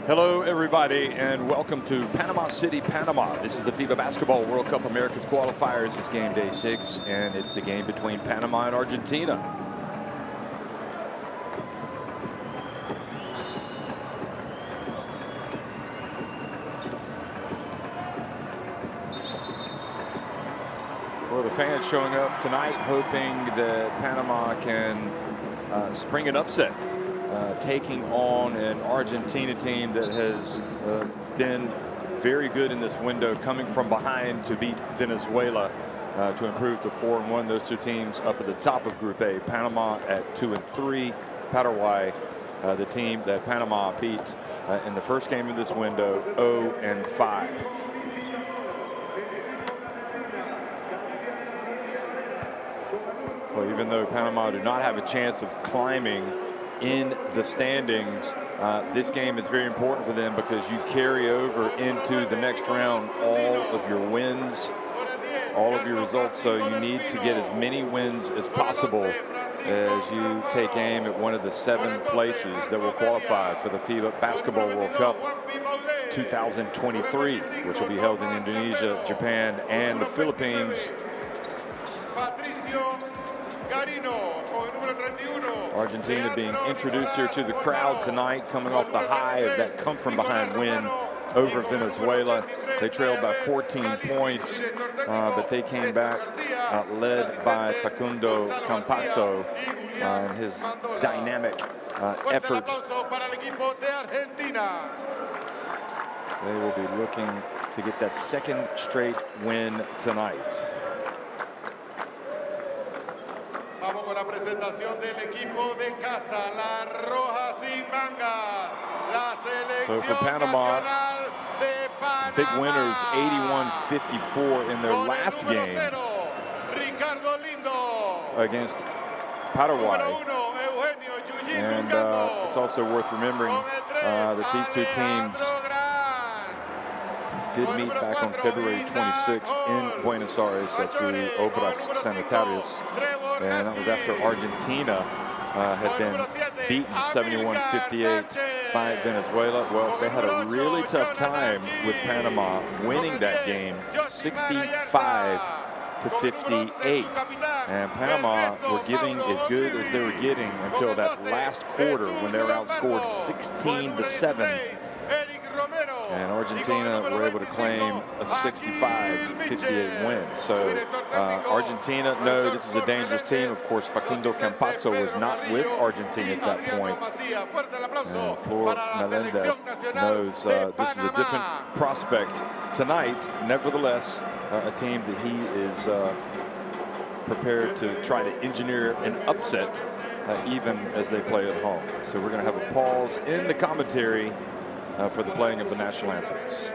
Hello, everybody, and welcome to Panama City, Panama. This is the FIBA Basketball World Cup America's Qualifiers. It's game day 6, and it's the game between Panama and Argentina. Well, the fans showing up tonight hoping that Panama can spring an upset. Taking on an Argentina team that has been very good in this window, coming from behind to beat Venezuela to improve to 4-1. Those two teams up at the top of Group A. Panama at 2-3. Paraguay, the team that Panama beat in the first game of this window, 0-5. Well, even though Panama do not have a chance of climbing in the standings, this game is very important for them because you carry over into the next round all of your wins, all of your results. So you need to get as many wins as possible as you take aim at one of the 7 places that will qualify for the FIBA Basketball World Cup 2023, which will be held in Indonesia, Japan, and the Philippines. Argentina being introduced here to the crowd tonight, coming off the high of that come-from-behind win over Venezuela. They trailed by 14 points, but they came back led by Facundo Campazzo and his dynamic effort. They will be looking to get that second straight win tonight. Vamos con la presentación del equipo de casa, las rojas sin mangas, la selección nacional de Panamá. Big winners, 81-54 in their last game against Paraguay. And it's also worth remembering that these two teams did meet back on February 26th in Buenos Aires at the Obras Sanitarias, and that was after Argentina had been beaten 71-58 by Venezuela. Well, they had a really tough time with Panama winning that game 65-58, and Panama were giving as good as they were getting until that last quarter when they were outscored 16-7. And Argentina were able to claim a 65-58 win. So Argentina, no, this is a dangerous team. Of course, Facundo Campazzo was not with Argentina at that point. And Flor Melendez knows this is a different prospect tonight. Nevertheless, a team that he is prepared to try to engineer an upset even as they play at home. So we're going to have a pause in the commentary for the playing of the national anthems.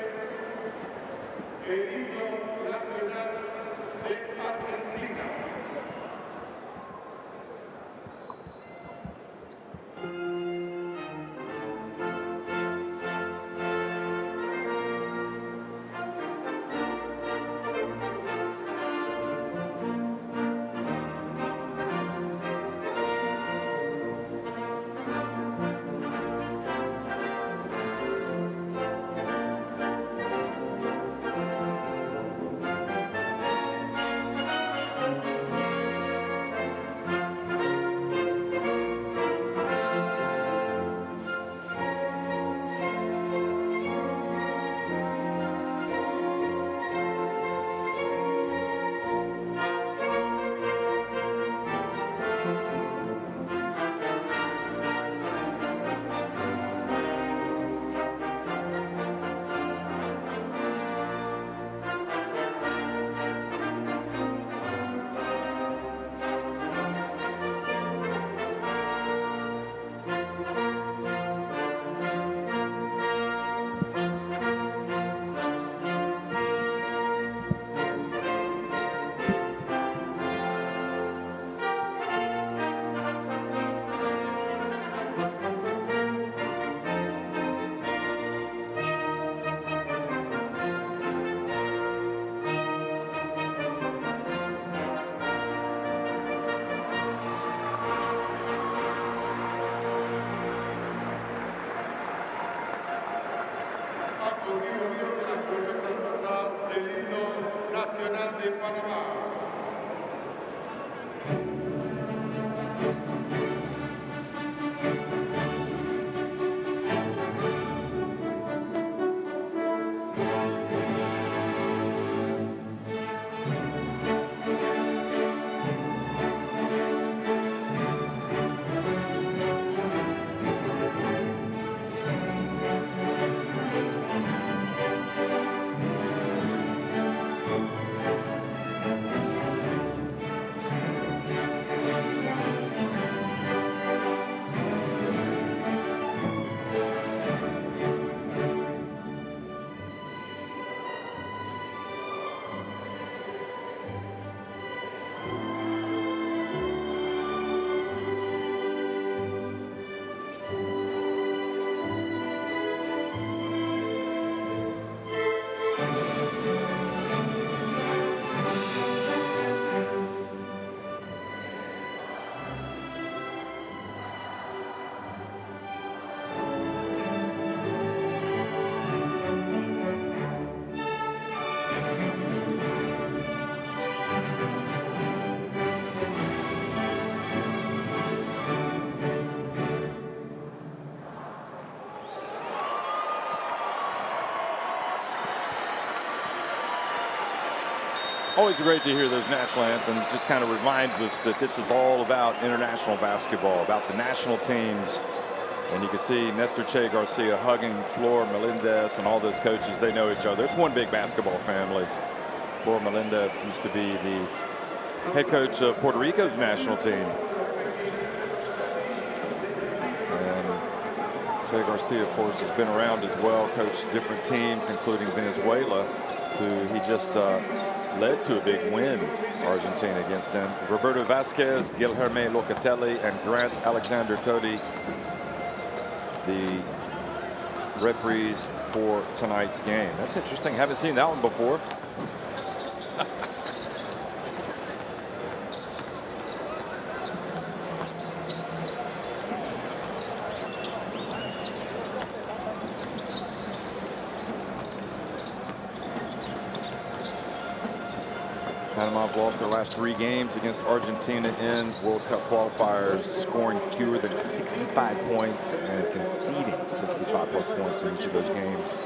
continuación, las curiosas notas del himno nacional de Panamá. Always great to hear those national anthems. Just kind of reminds us that this is all about international basketball, about the national teams. And you can see Nestor Che Garcia hugging Flor Melendez and all those coaches. They know each other. It's one big basketball family. Flor Melendez used to be the head coach of Puerto Rico's national team. And Che Garcia, of course, has been around as well, coached different teams, including Venezuela, who he just led to a big win, Argentina, against them. Roberto Vasquez, Guilherme Locatelli, and Grant Alexander Cody, the referees for tonight's game. That's interesting. Haven't seen that one before. Panama have lost their last 3 games against Argentina in World Cup qualifiers, scoring fewer than 65 points and conceding 65+ points in each of those games.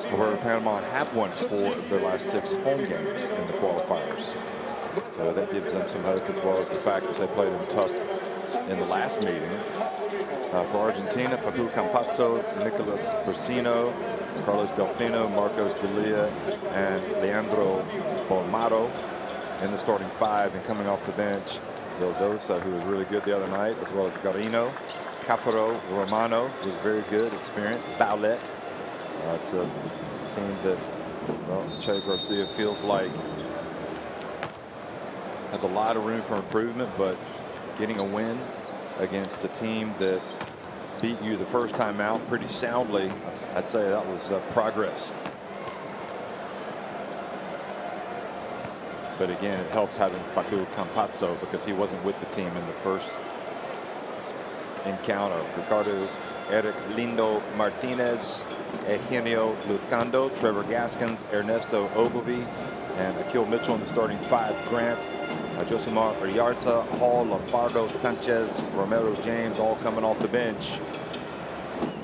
However, Panama have won 4 of their last 6 home games in the qualifiers. So that gives them some hope, as well as the fact that they played them tough in the last meeting. For Argentina, Facu Campazzo, Nicolas Brasino, Carlos Delfino, Marcos Delia, and Leandro Bolmaro in the starting 5, and coming off the bench, Vildosa, who was really good the other night, as well as Garino, Cafaro, Romano, who was very good, experienced, Baulet. It's a team that, well, Che Garcia feels like has a lot of room for improvement, but getting a win against a team that beat you the first time out pretty soundly, I'd say that was progress. But again, it helped having Facu Campazzo because he wasn't with the team in the first encounter. Ricardo Eric Lindo Martinez, Eugenio Luzcando, Trevor Gaskins, Ernesto Ogilvy, and Akil Mitchell in the starting 5. Grant, Josimar Ayarza, Hall, Lombardo, Sanchez, Romero James, all coming off the bench.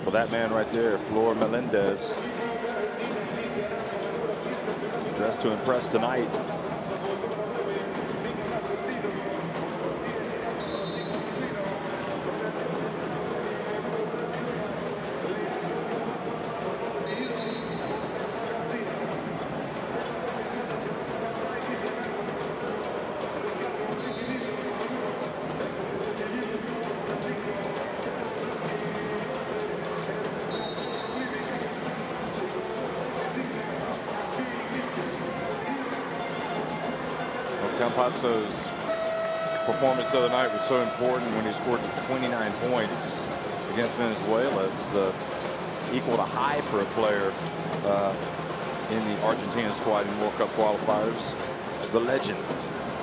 For that man right there, Flor Melendez, dressed to impress tonight. Campazzo's performance the other night was so important when he scored 29 points against Venezuela. It's the equal to high for a player in the Argentina squad in World Cup qualifiers. The legend,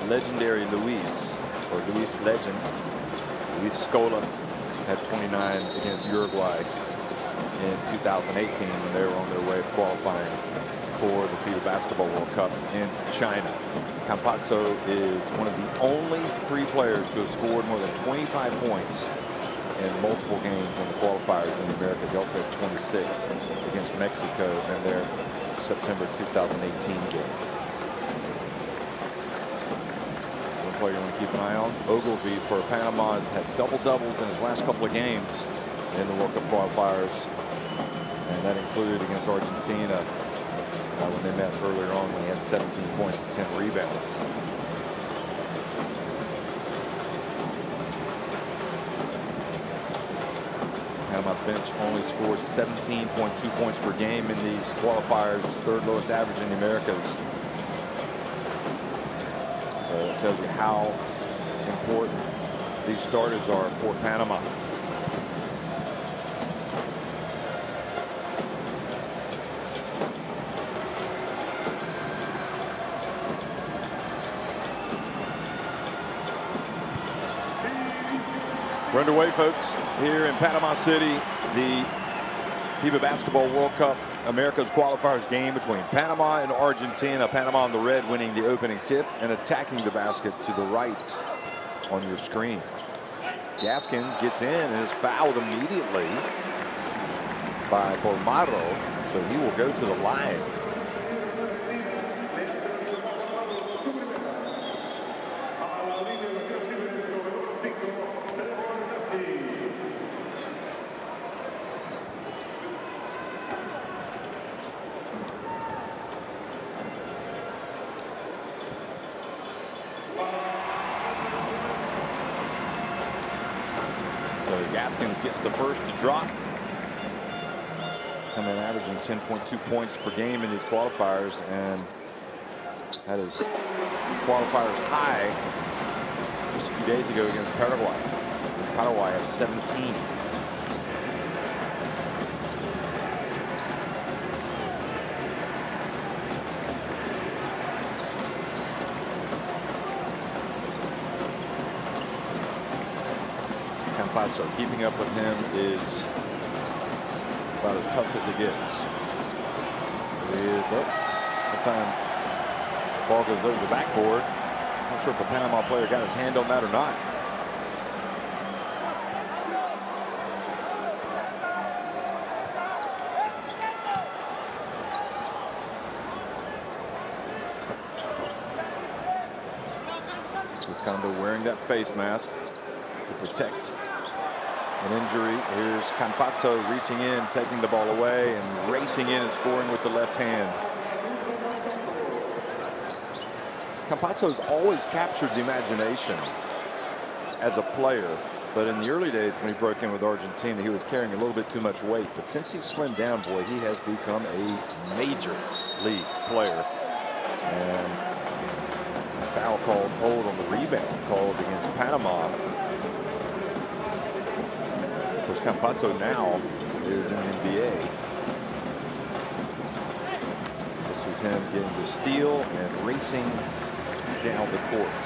legendary Luis, or Luis Legend, Luis Scola, had 29 against Uruguay. in 2018 when they were on their way to qualifying for the FIBA Basketball World Cup in China. Campazzo is one of the only 3 players to have scored more than 25 points in multiple games in the qualifiers in the Americas. He also had 26 against Mexico in their September 2018 game. One player you want to keep an eye on, Ogilvy for Panama, has had double-doubles in his last couple of games in the World Cup qualifiers, and that included against Argentina when they met earlier on when he had 17 points and 10 rebounds. Panama's bench only scored 17.2 points per game in these qualifiers, 3rd lowest average in the Americas. So it tells you how important these starters are for Panama. We're underway, folks, here in Panama City, the FIBA Basketball World Cup America's qualifiers game between Panama and Argentina. Panama on the red, winning the opening tip and attacking the basket to the right on your screen. Gaskins gets in and is fouled immediately by Bolmaro, so he will go to the line. Gaskins gets the first to drop. Coming in averaging 10.2 points per game in these qualifiers, and that is qualifiers high just a few days ago against Paraguay. Paraguay had 17. So keeping up with him is about as tough as it gets. He is up. That time ball goes over the backboard. Not sure if a Panama player got his hand on that or not. With Kondo wearing that face mask to protect an injury. Here's Campazzo reaching in, taking the ball away, and racing in and scoring with the left hand. Campazzo's always captured the imagination as a player, but in the early days when he broke in with Argentina, he was carrying a little bit too much weight. But since he's slimmed down, boy, he has become a major league player. And a foul called hold on the rebound called against Panama. Of course, Campazzo now is in the NBA. This was him getting the steal and racing down the court.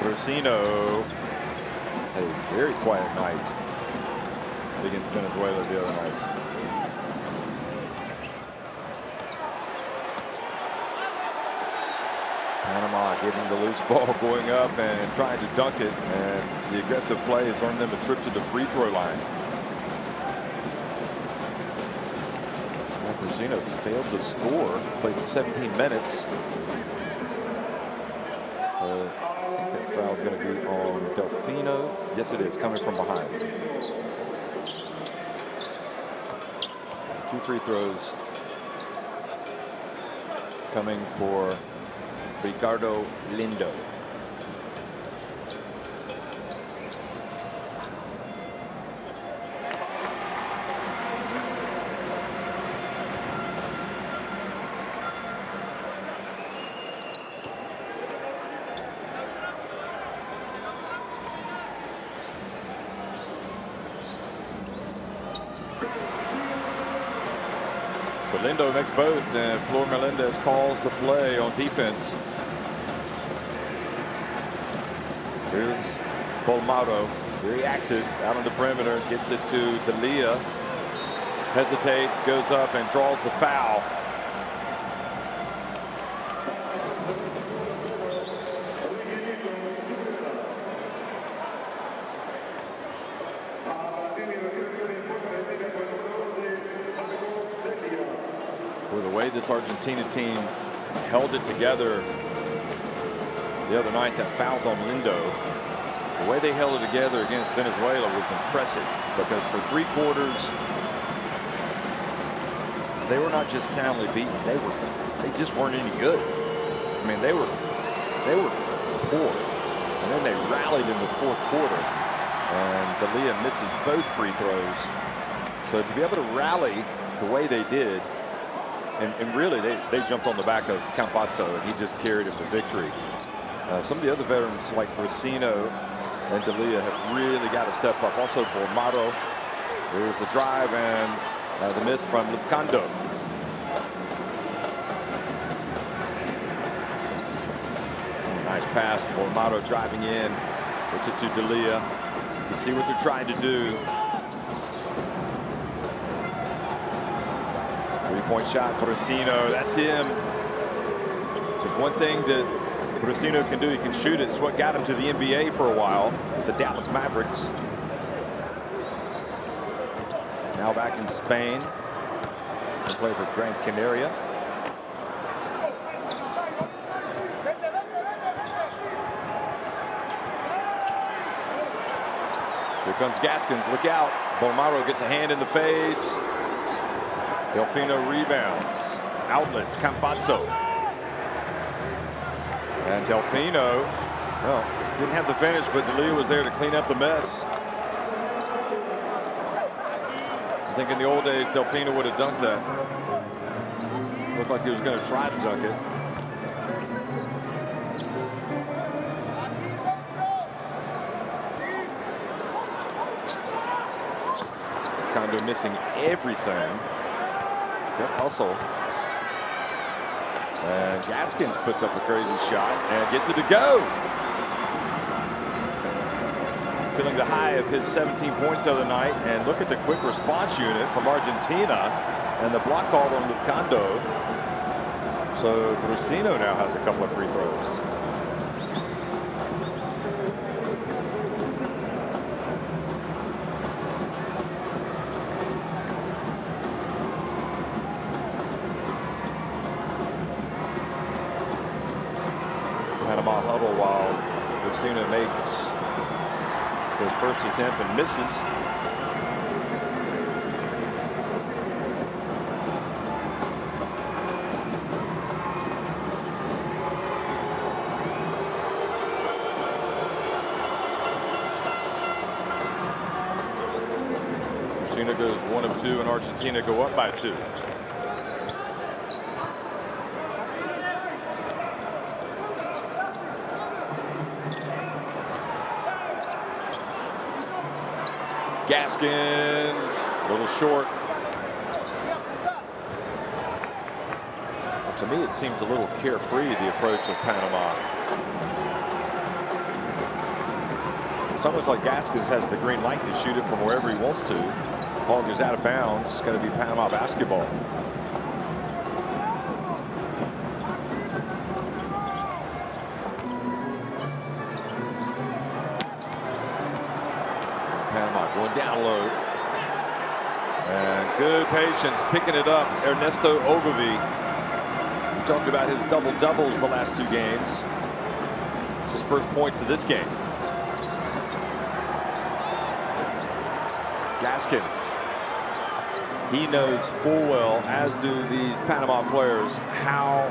Rosino had a very quiet night against Venezuela the other night. Panama getting the loose ball, going up and trying to dunk it, and the aggressive play has earned them a trip to the free throw line. Rosino failed to score, played 17 minutes. I think that foul is going to be on Delfino. Yes, it is, coming from behind. 2 free throws coming for Ricardo Lindo. So Lindo makes both, and Flor Melendez calls the play on defense. Here's Bolmaro, very active out on the perimeter, gets it to D'Elia, hesitates, goes up and draws the foul. Well, the way this Argentina team held it together the other night, that fouls on Lindo. The way they held it together against Venezuela was impressive, because for 3 quarters they were not just soundly beaten, they just weren't any good. I mean, they were poor. And then they rallied in the 4th quarter, and D'Elia misses both free throws. So to be able to rally the way they did, and really they jumped on the back of Campazzo, and he just carried him to victory. Some of the other veterans like Brasino and D'Elia have really got to step up. Also Bolmaro. There's the drive and the miss from Lufcando. Nice pass. Bolmaro driving in. Gets it to D'Elia. You can see what they're trying to do. 3-point shot. Brasino. That's him. Just one thing that Brasino can do. He can shoot it. It's what got him to the NBA for a while with the Dallas Mavericks. Now back in Spain. They play for Gran Canaria. Here comes Gaskins. Look out. Bolmaro gets a hand in the face. Delfino rebounds. Outlet. Campazzo. And Delfino, well, didn't have the finish, but D'Elia was there to clean up the mess. I think in the old days, Delfino would have dunked that. Looked like he was going to try to dunk it. Condo missing everything. Good hustle. And Gaskins puts up a crazy shot and gets it to go. Feeling the high of his 17 points the other night. And look at the quick response unit from Argentina and the block called on Lufcando. So Brasino now has a couple of free throws. Panama huddle while Brasino makes his first attempt and misses. Brasino goes 1 of 2 and Argentina go up by 2. Gaskins, a little short. To me, it seems a little carefree, the approach of Panama. It's almost like Gaskins has the green light to shoot it from wherever he wants to. Ball goes out of bounds. It's going to be Panama basketball. Going down low. And good patience picking it up. Ernesto Ogilvy. We talked about his double-doubles the last 2 games. It's his first points of this game. Gaskins. He knows full well, as do these Panama players, how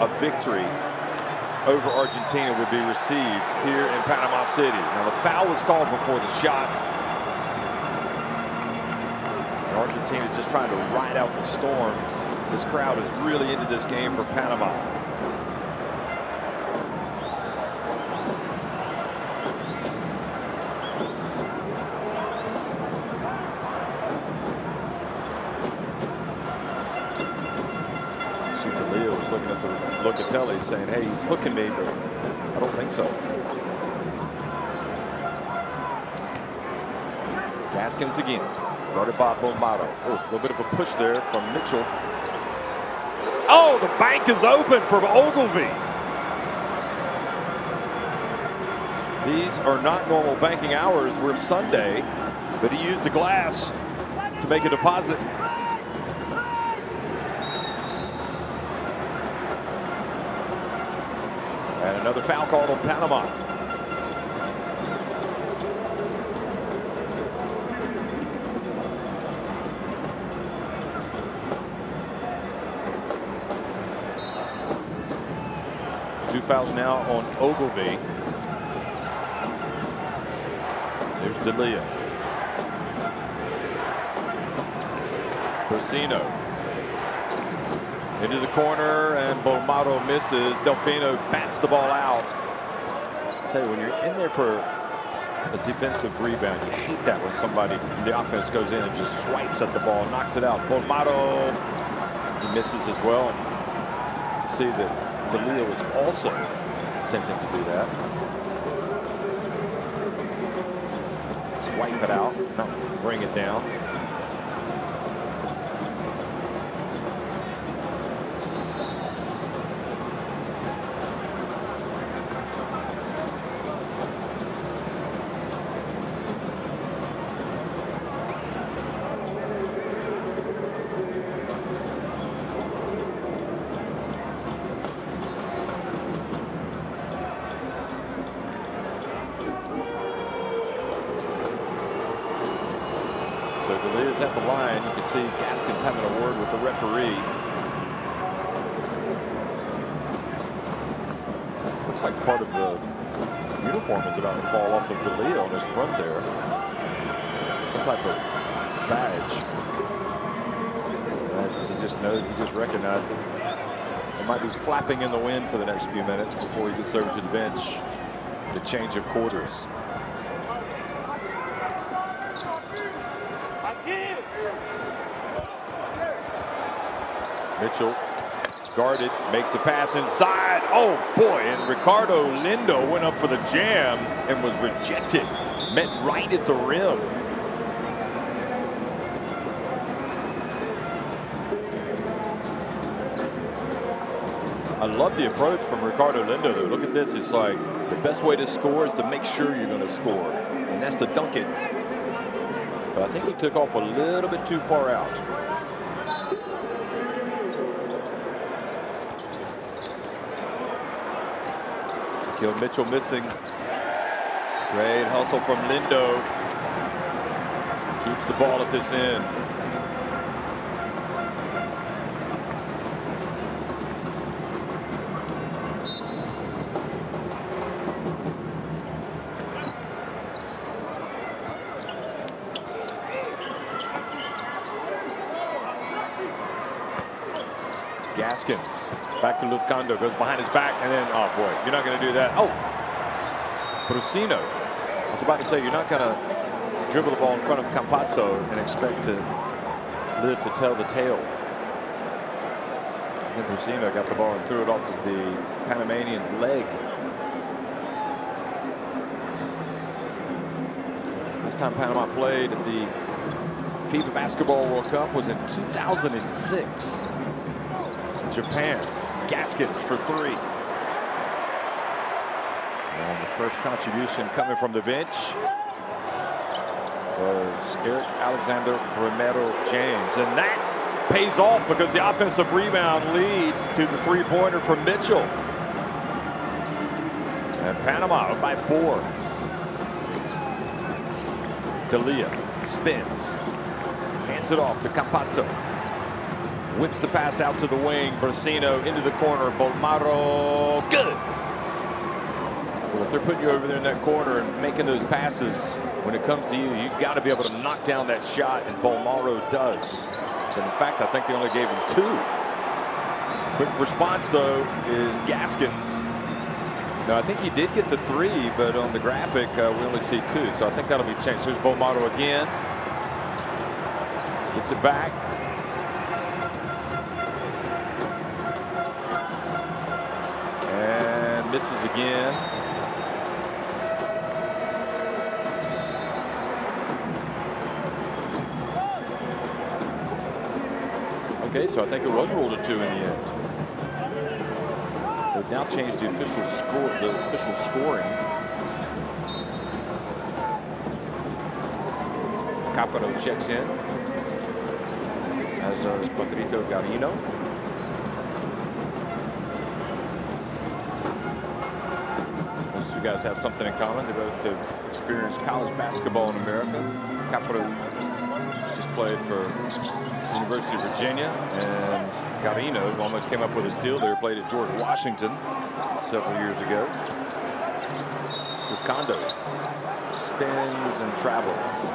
a victory over Argentina would be received here in Panama City. Now the foul was called before the shot. And Argentina just trying to ride out the storm. This crowd is really into this game for Panama. D'Elia was looking at the Locatelli saying, hey, he's hooking me, but I don't think so. Gaskins again, guarded by Bomaro. Oh, a little bit of a push there from Mitchell. Oh, the bank is open for Ogilvy. These are not normal banking hours. We're Sunday, but he used the glass to make a deposit. And another foul called on Panama. Two fouls now on Ogilvy. There's D'Elia. Brasino into the corner, and Bomaro misses. Delfino bats the ball out. I'll tell you, when you're in there for a defensive rebound, you hate that when somebody from the offense goes in and just swipes at the ball, knocks it out. Bomaro, he misses as well. And you can see that D'Elia was also attempting to do that. Swipe it out, no, bring it down. So D'Elia's at the line. You can see Gaskins having a word with the referee. Looks like part of the uniform is about to fall off of D'Elia on his front there. Some type of badge. He just knows, he just recognized it. It might be flapping in the wind for the next few minutes before he gets over to the bench. The change of quarters. Mitchell guarded, makes the pass inside. Oh boy, and Ricardo Lindo went up for the jam and was rejected. Met right at the rim. I love the approach from Ricardo Lindo though. Look at this, it's like the best way to score is to make sure you're gonna score. And that's to dunk it. But I think he took off a little bit too far out. Mitchell missing. Great hustle from Lindo. Keeps the ball at this end. Gaskins back to Lufkando, goes behind his back, and then, oh boy, you're not going to do that. Oh, Brasino. I was about to say, you're not going to dribble the ball in front of Campazzo and expect to live to tell the tale. And Brasino got the ball and threw it off of the Panamanian's leg. Last time Panama played at the FIBA Basketball World Cup was in 2006. Japan. Gaskins for three. And the first contribution coming from the bench was Eric Alexander Romero James. And that pays off because the offensive rebound leads to the three-pointer from Mitchell. And Panama up by 4. D'Elia spins. Hands it off to Campazzo. Whips the pass out to the wing. Brasino into the corner. Bomaro, good. Well, if they're putting you over there in that corner and making those passes, when it comes to you, you've got to be able to knock down that shot, and Bomaro does. And in fact, I think they only gave him 2. Quick response, though, is Gaskins. No, I think he did get the 3, but on the graphic, we only see 2. So I think that'll be changed. There's Bomaro again. Gets it back. Misses again. Okay, so I think it was ruled a 2 in the end. They've now changed the official scoring. Cafaro checks in, as does Patrito Garino. Those two guys have something in common. They both have experienced college basketball in America. Cafaro just played for University of Virginia, and Garino, who almost came up with a steal there, played at George Washington several years ago. With Kondo, spins and travels.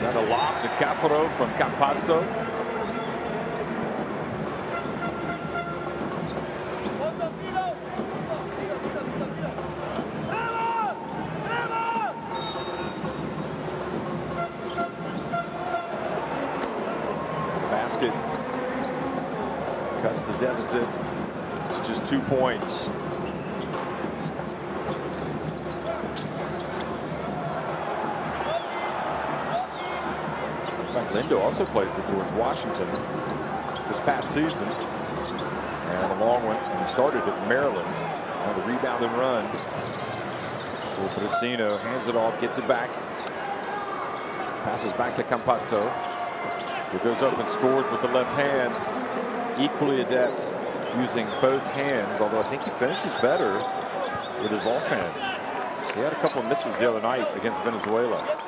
And a lob to Cafaro from Campazzo. Basket cuts the deficit to just 2 points. Lindo also played for George Washington this past season, and a long one. And he started at Maryland on the rebound and run. Brasino hands it off, gets it back, passes back to Campazzo, who goes up and scores with the left hand. Equally adept using both hands, although I think he finishes better with his offhand. He had a couple of misses the other night against Venezuela.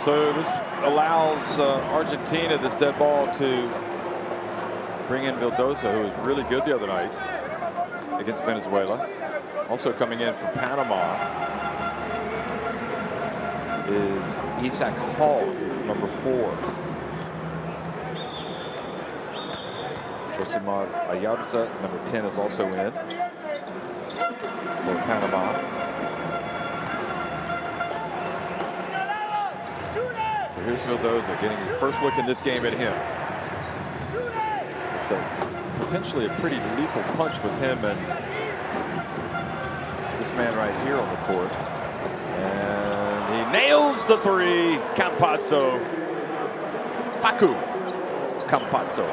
So this allows Argentina, this dead ball, to bring in Vildosa, who was really good the other night against Venezuela. Also coming in for Panama is Isaac Hall, number 4. Josimar Ayarza, number 10, is also in for Panama. Here's Vildosa getting his first look in this game at him. It's potentially a pretty lethal punch with him and this man right here on the court. And he nails the 3. Campazzo. Facu Campazzo.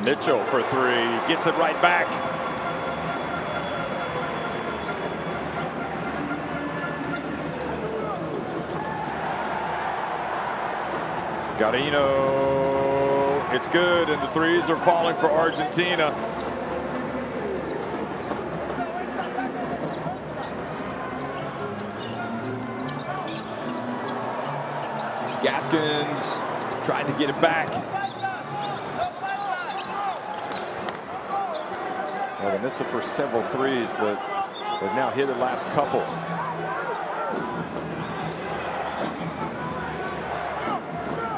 Mitchell for 3, gets it right back. Garino, it's good, and the 3s are falling for Argentina. Gaskins tried to get it back. Well, they missed it for several 3s, but they've now hit the last couple.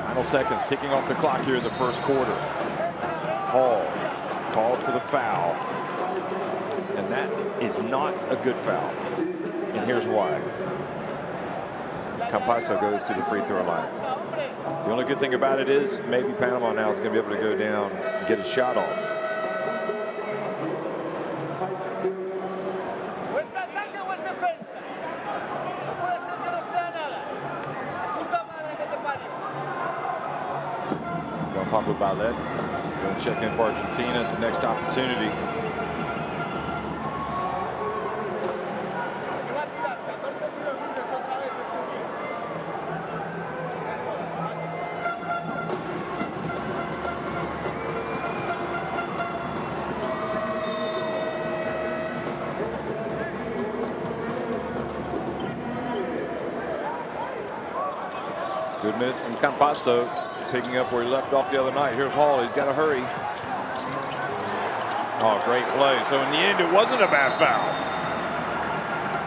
Final seconds, kicking off the clock here in the first quarter. Hall called for the foul, and that is not a good foul. And here's why. Campazzo goes to the free throw line. The only good thing about it is maybe Panama now is going to be able to go down and get a shot off. Pablo Ballet Going to check in for Argentina at the next opportunity. Good miss from Campasso, picking up where he left off the other night. Here's Hall. He's got to hurry. Oh, great play. So in the end, it wasn't a bad foul.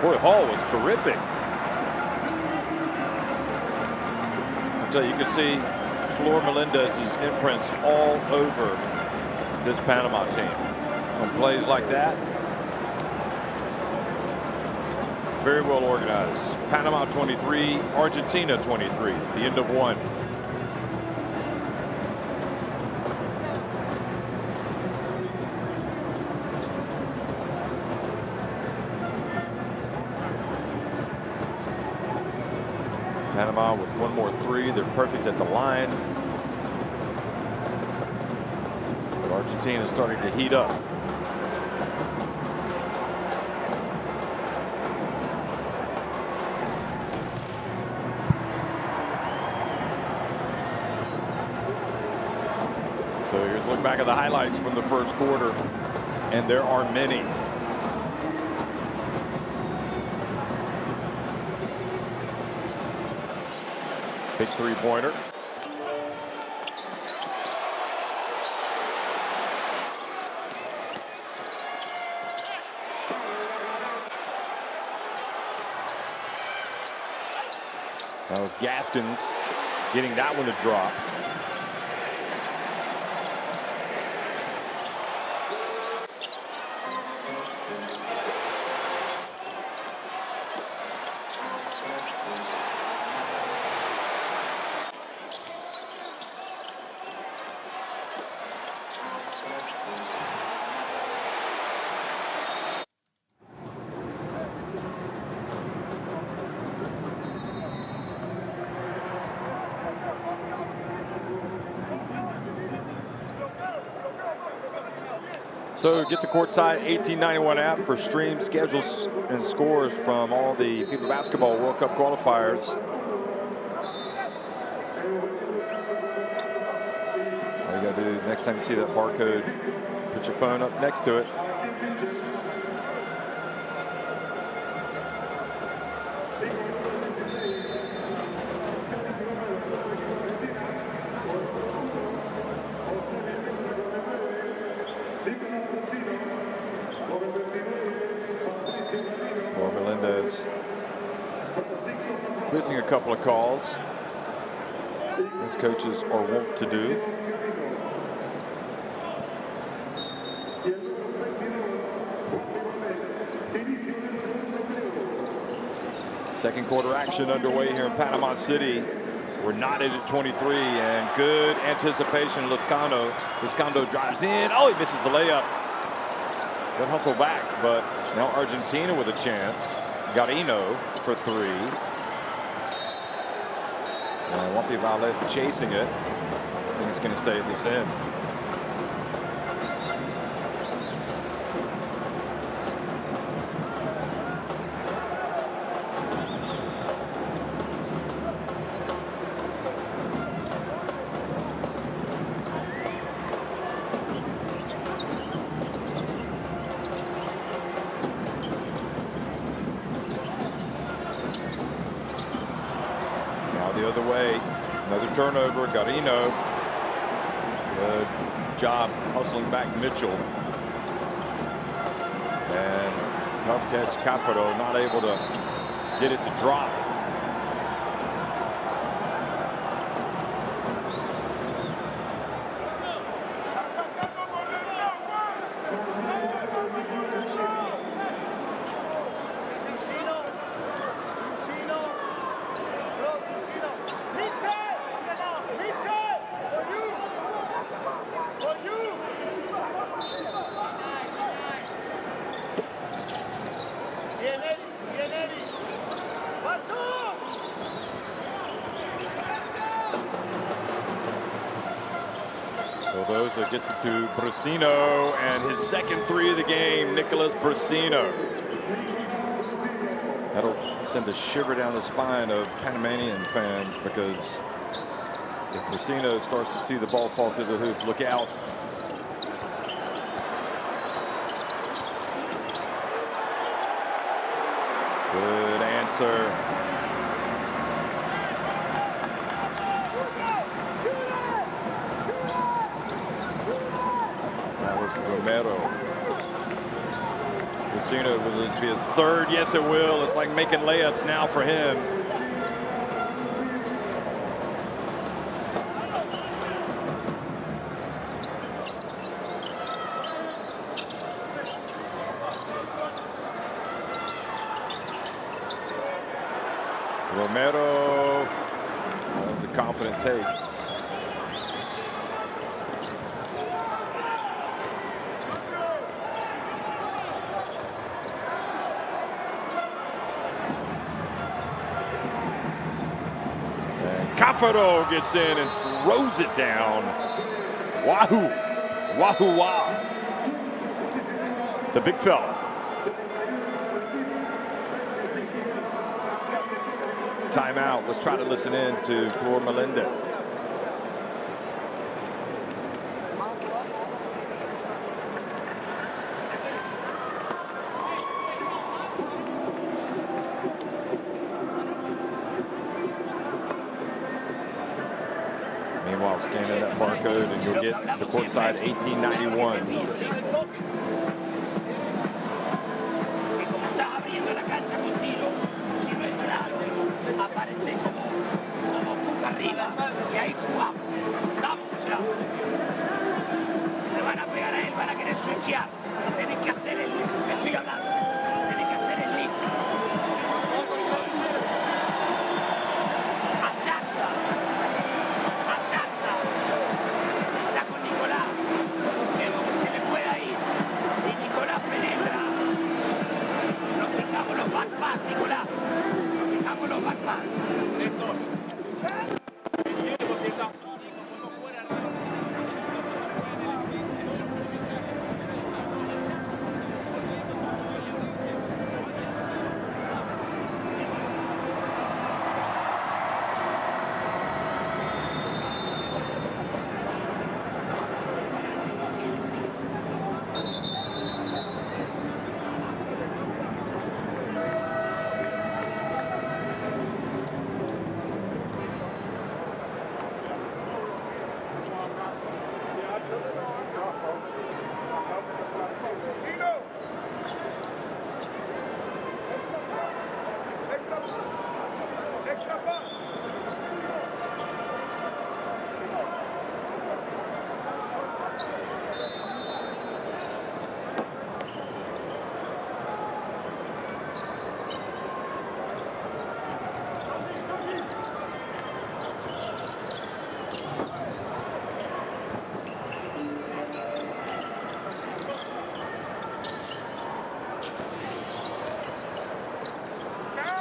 Boy, Hall was terrific. I'll tell you, you can see Flor Melendez's imprints all over this Panama team. On plays like that, very well organized. Panama 23, Argentina 23, at the end of one. Panama with one more three. They're perfect at the line. But Argentina is starting to heat up. So here's a look back at the highlights from the first quarter, and there are many. Big three-pointer. That was Gaskins getting that one to drop. So get the Courtside 1891 app for stream schedules and scores from all the FIBA Basketball World Cup qualifiers. All you got to do next time you see that barcode, put your phone up next to it. Missing a couple of calls, as coaches are wont to do. Second quarter action underway here in Panama City. We're knotted at 23, and good anticipation. Lizcano drives in. Oh, he misses the layup. Good hustle back, but now Argentina with a chance. Garino for three. And Wampi Valet chasing it. I think it's going to stay at this end. The other way, another turnover. Garino, good job hustling back Mitchell, and tough catch. Cafaro not able to get it to drop. Mendoza gets it to Brusino, and his second three of the game, Nicholas Brusino. That'll send a shiver down the spine of Panamanian fans, because if Brusino starts to see the ball fall through the hoop, look out. Good answer. That was Romero. Brusino, will this be his third? Yes, it will. It's like making layups now for him. Romero, that was a confident take. And Cafaro gets in and throws it down. Wahoo, wahoo, wah. The big fella. Timeout. Let's try to listen in to Flor Melendez. Meanwhile, scan in that barcode and you'll get the courtside 1891. Aparece como cuca arriba y ahí jugamos. Damos, ya. Se van a pegar a él, van a querer switchear. Tenés que hacer el, te estoy hablando. Tenés que hacer el link. Ayarza. Está con Nicolás. Busquemos que se le pueda ir. Si Nicolás penetra, nos fijamos los back pass, Nicolás. Los backpass.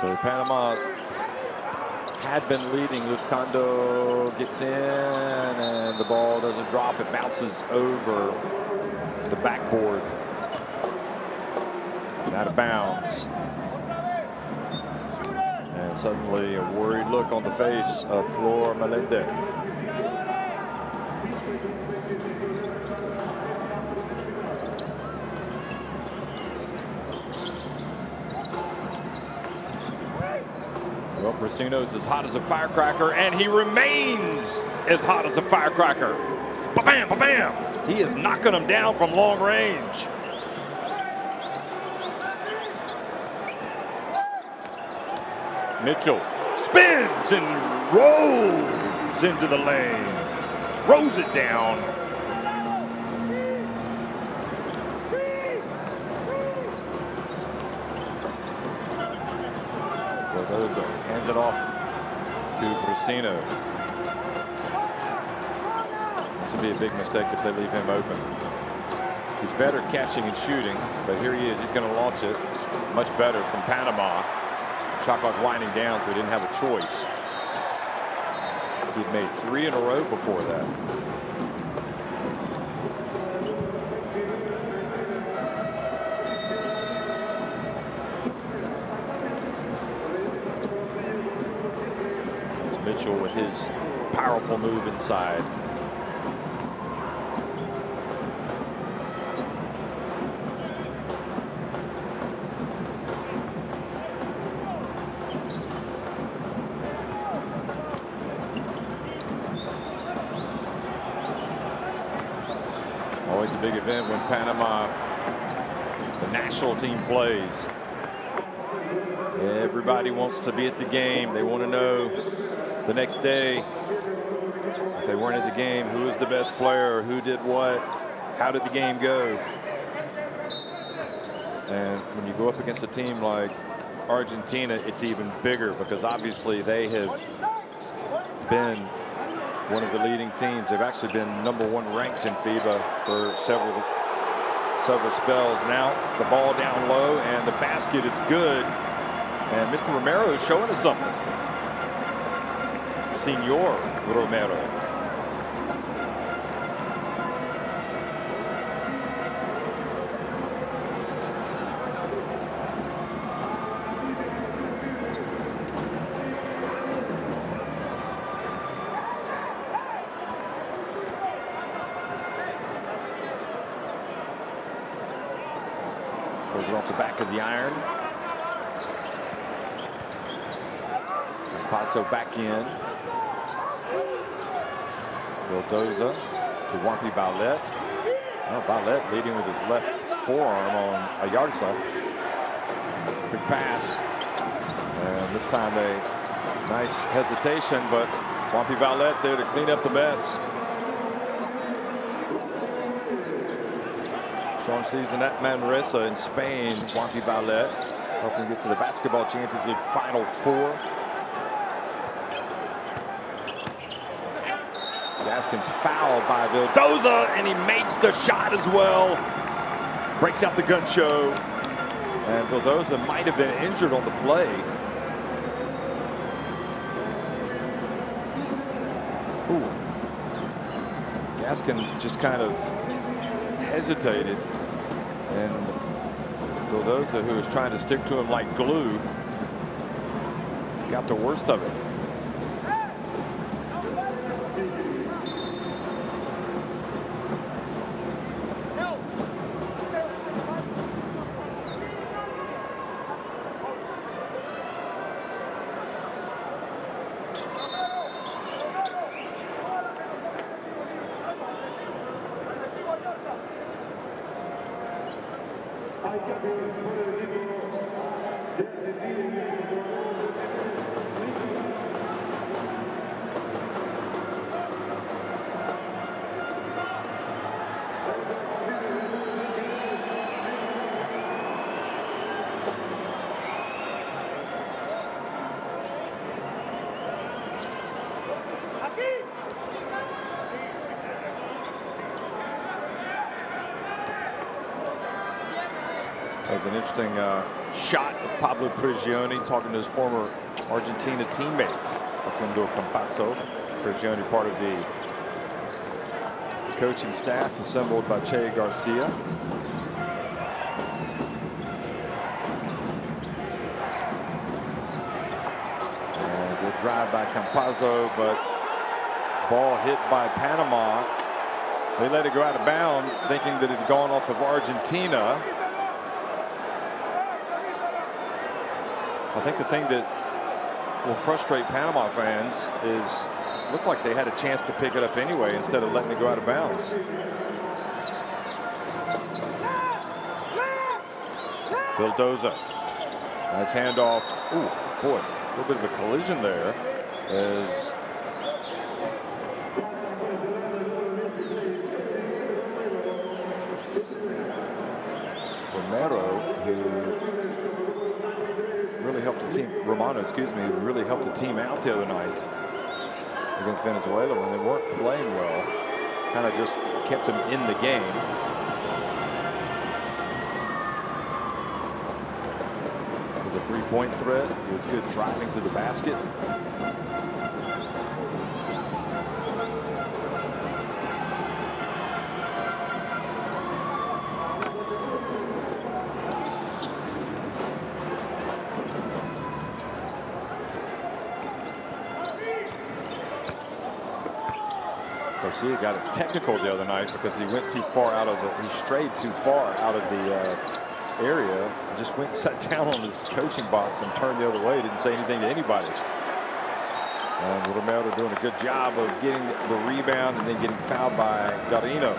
So Panama had been leading. Luzcando gets in and the ball doesn't drop. It bounces over the backboard and out of bounds. And suddenly a worried look on the face of Flor Melendez. Well, Brusino's as hot as a firecracker, and he remains as hot as a firecracker. Ba-bam, ba-bam. He is knocking them down from long range. Mitchell spins and rolls into the lane. Throws it down. Mendoza hands it off to Brusino. This would be a big mistake if they leave him open. He's better catching and shooting, but here he is. He's going to launch it. It's much better from Panama. Shot clock winding down, so he didn't have a choice. He'd made 3 in a row before that. Mitchell with his powerful move inside. Always a big event when Panama, the national team, plays. Everybody wants to be at the game. They want to know the next day, if they weren't at the game, who was the best player, who did what, how did the game go. And when you go up against a team like Argentina, it's even bigger because obviously they have been one of the leading teams. They've actually been #1 ranked in FIBA for several spells. Now the ball down low and the basket is good. And Mr. Romero is showing us something. Senor Romero. Goes it off the back of the iron. Pazzo back in. Vildoza to Wampi Valette. Oh, Valette leading with his left forearm on Ayarza. Good pass. And this time nice hesitation, but Wampi Valette there to clean up the mess. Strong season at Manresa in Spain. Wampi Valette helped him get to the Basketball Champions League Final Four. Gaskins fouled by Vildoza, and he makes the shot as well. Breaks out the gun show. And Vildoza might have been injured on the play. Ooh. Gaskins just kind of hesitated. And Vildoza, who was trying to stick to him like glue, got the worst of it. That's an interesting shot of Pablo Prigioni talking to his former Argentina teammate, Facundo Campazzo. Prigioni, part of the coaching staff assembled by Che Garcia. And good drive by Campazzo, but ball hit by Panama. They let it go out of bounds, thinking that it had gone off of Argentina. I think the thing that will frustrate Panama fans is it looked like they had a chance to pick it up anyway instead of letting it go out of bounds. Vildoza. Nice handoff. Ooh, boy, a little bit of a collision there as Romero, who really helped the team, Romano, excuse me, really helped the team out the other night against Venezuela when they weren't playing well. Kind of just kept them in the game. It was a three-point threat. He was good driving to the basket. Garcia got a technical the other night because he went too far out of he strayed too far out of the area. Just went and sat down on his coaching box and turned the other way. Didn't say anything to anybody. And Romero doing a good job of getting the rebound and then getting fouled by Garino.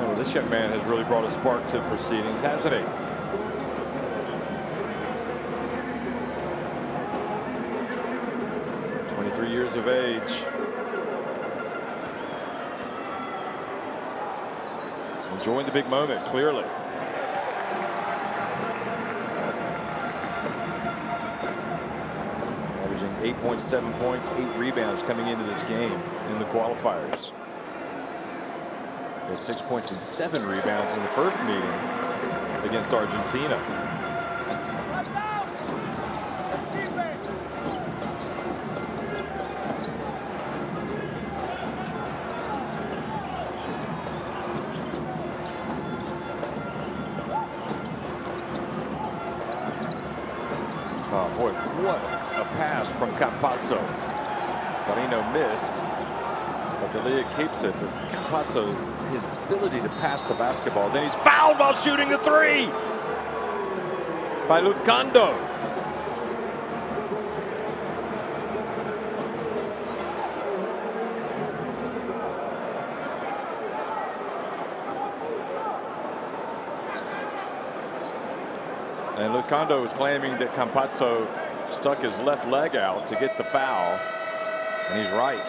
Oh, this young man has really brought a spark to proceedings, hasn't he? Years of age. Enjoying the big moment, clearly. Averaging 8.7 points, 8 rebounds coming into this game in the qualifiers. Had 6 points and 7 rebounds in the first meeting against Argentina. Oh boy, what a pass from Campazzo. Garino missed, but D'Elia keeps it. But Campazzo, his ability to pass the basketball. Then he's fouled while shooting the three by Luzcando. And Luzcando was claiming that Campazzo stuck his left leg out to get the foul. And he's right.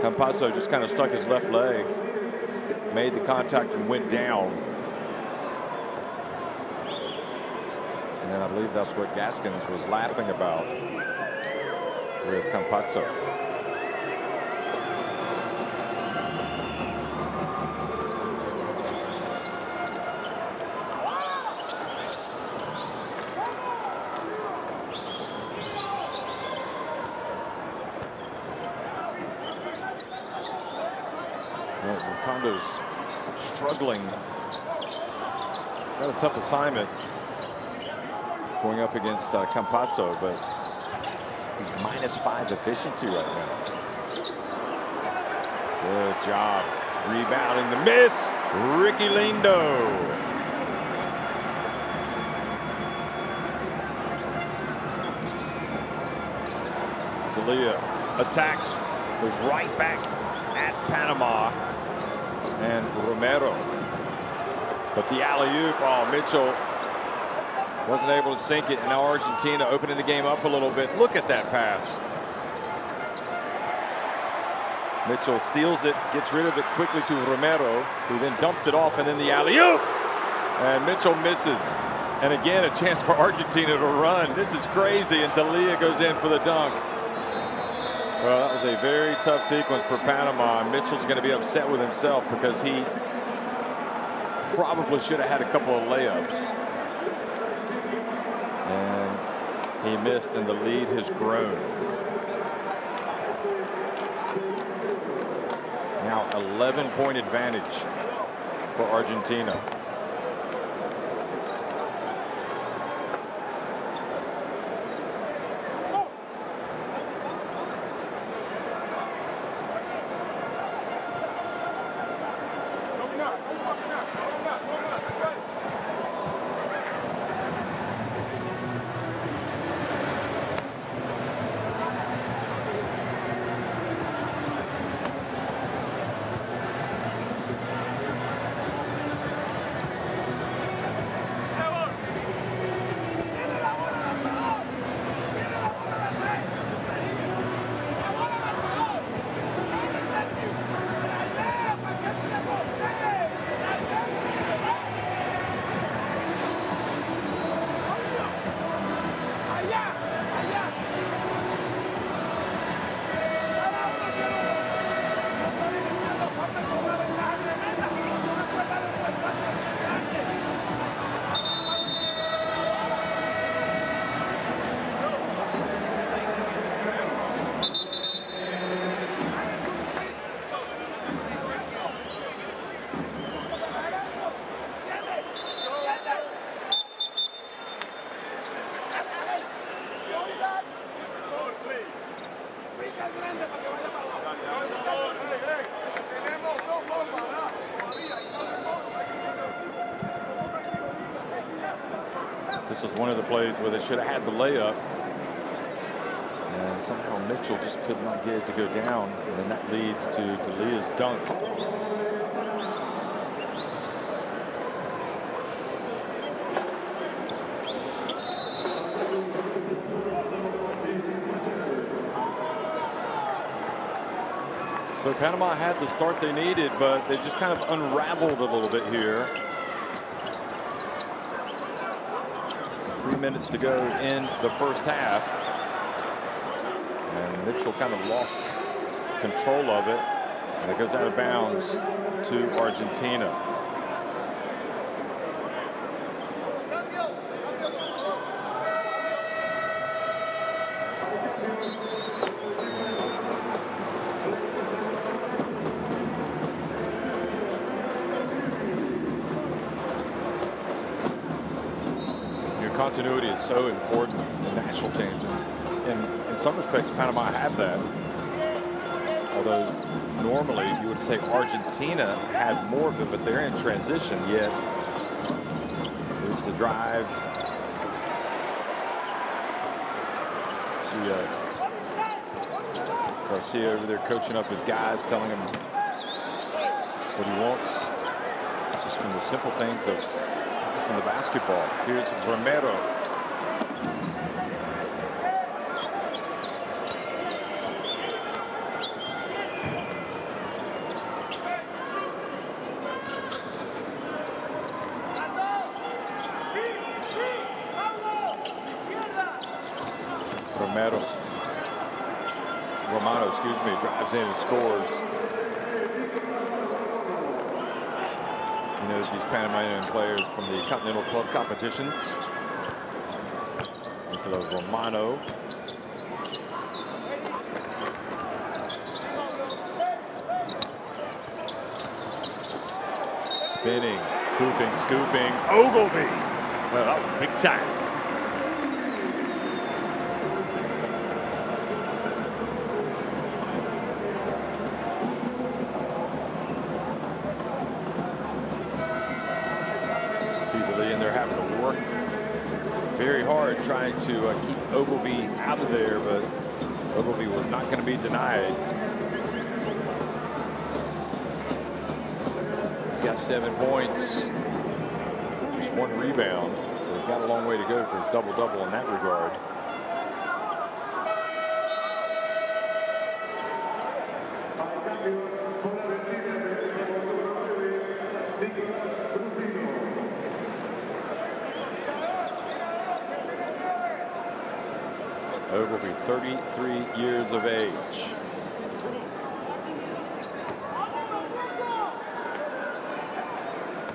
Campazzo just kind of stuck his left leg, made the contact and went down. And I believe that's what Gaskins was laughing about with Campazzo. Condo's struggling. He's got a tough assignment going up against Campazzo, but he's -5 efficiency right now. Good job rebounding the miss. Ricky Lindo. D'Elia attacks, goes right back at Panama and Romero. But the alley-oop, oh, Mitchell wasn't able to sink it, and now Argentina opening the game up a little bit. Look at that pass. Mitchell steals it, gets rid of it quickly to Romero, who then dumps it off, and then the alley-oop! And Mitchell misses. And again, a chance for Argentina to run. This is crazy, and D'Elia goes in for the dunk. Well, that was a very tough sequence for Panama. Mitchell's going to be upset with himself because he probably should have had a couple of layups. And he missed, and the lead has grown. Now 11-point advantage for Argentina. This was one of the plays where they should have had the layup. And somehow Mitchell just could not get it to go down. And then that leads to D'Elia's dunk. So Panama had the start they needed, but they just kind of unraveled a little bit here. 3 minutes to go in the first half. And Mitchell kind of lost control of it. And it goes out of bounds to Argentina. Continuity is so important in national teams, and in some respects Panama have that, although normally you would say Argentina had more of it, but they're in transition. Yet there's the drive. See Garcia over there coaching up his guys, telling him what he wants, just from the simple things of in the basketball. Here's Romero. Romano, excuse me, drives in and scores. He knows these Panamanian players from the Continental Club competitions. Nicolas Romano. Spinning, hooping, scooping. Ogilvy. Well, that was big time. Very hard trying to keep Ogilvy out of there, but Ogilvy was not going to be denied. He's got 7 points, just 1 rebound, so he's got a long way to go for his double-double in that regard. Ogilvy, 33 years of age.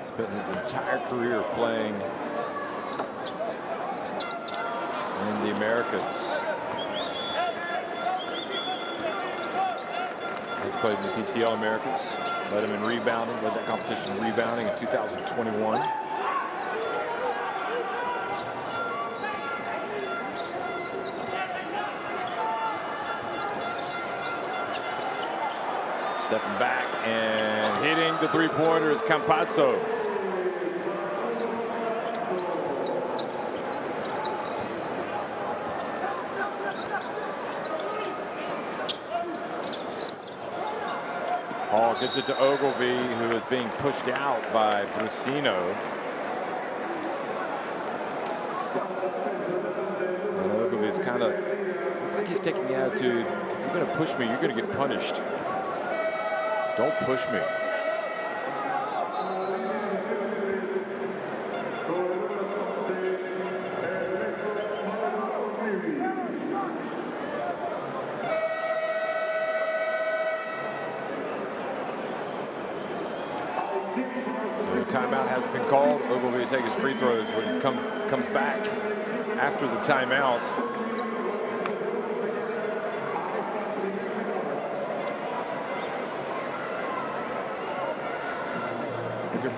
Spent his entire career playing in the Americas. He's played in the PCL Americas. Led him in rebounding, led that competition in rebounding in 2021. Stepping back and hitting the three-pointer is Campazzo. Hall gives it to Ogilvy, who is being pushed out by Brusino. And Ogilvy's kind of, looks like he's taking the attitude, if you're going to push me, you're going to get punished. Don't push me. So timeout hasn't been called. Ogilvy will take his free throws when he comes back after the timeout.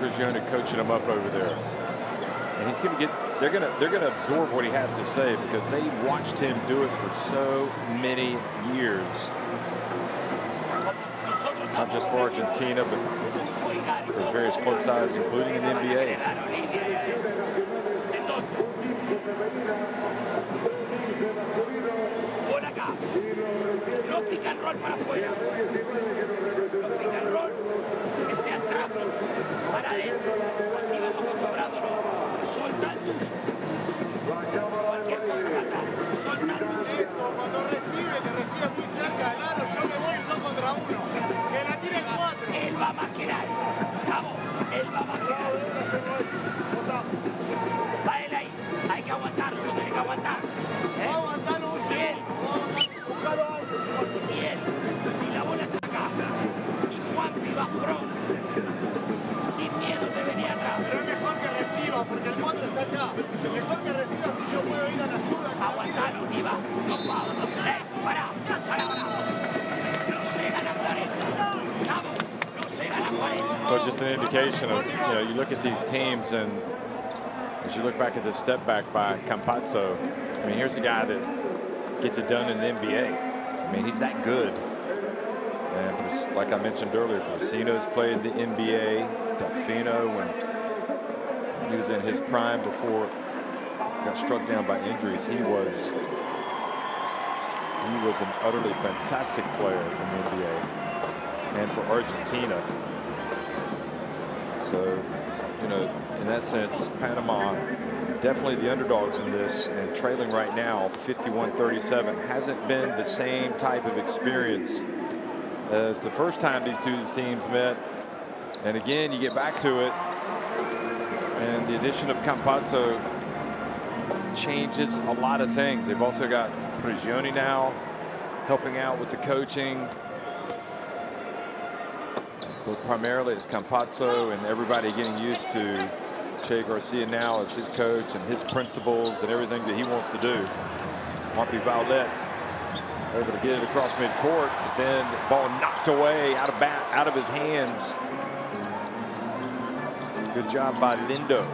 Prigioni coaching him up over there, and he's going to get. They're going to absorb what he has to say because they watched him do it for so many years, not just for Argentina, but for his various club sides, including in the NBA. Bola acá. No pica and roll para afuera. No pica and roll. Que sea tráfico para adentro. Así vamos acostumbrándonos. Solta el tuyo. Cualquier cosa acá. Solta el tuyo. Cuando recibe, que recibe muy cerca del aro, yo me voy 2 contra 1. Que la tire 4. Él va más que nadie. Vamos. Él va más que nadie. Va él ahí. Hay que aguantarlo. Lo tiene que aguantar. Aguantalo un Si la bola está acá y Juanpi va front, sin miedo te venía atrás. Pero es mejor que reciba, porque el 4 está acá. Mejor que reciba si yo puedo ir a la ayuda. Aguantalo, Iba. No pavo. Pará. No llega a la 40. Vamos. No llega a la 40. So just an indication of, you look at these teams, and as you look back at the step back by Campazzo, I mean, here's a guy that gets it done in the NBA. I mean, he's that good. And like I mentioned earlier, Brasino's played the NBA. Delfino, when he was in his prime before he got struck down by injuries, he was an utterly fantastic player in the NBA and for Argentina. So, in that sense, Panama definitely the underdogs in this, and trailing right now 51-37 hasn't been the same type of experience as the first time these two teams met. And again, you get back to it, and the addition of Campazzo changes a lot of things. They've also got Prigioni now helping out with the coaching, but primarily it's Campazzo and everybody getting used to Che Garcia now as his coach and his principles and everything that he wants to do. Marky Valdez able to get it across midcourt, but then the ball knocked away out of his hands. Good job by Lindo.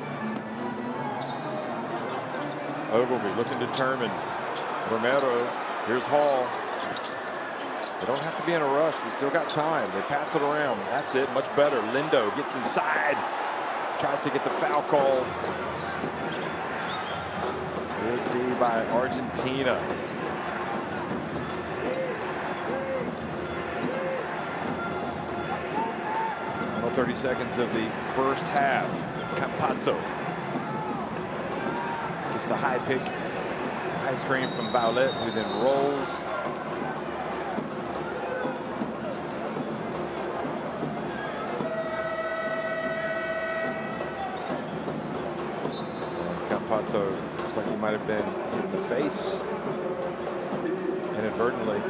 Ogilvy looking determined. Romero, here's Hall. They don't have to be in a rush. They still got time. They pass it around. That's it, much better. Lindo gets inside. Tries to get the foul called. Good D by Argentina. 30 seconds of the first half. Campazzo. Just a high pick, high screen from Violet, who then rolls. Campazzo looks like he might have been hit in the face inadvertently.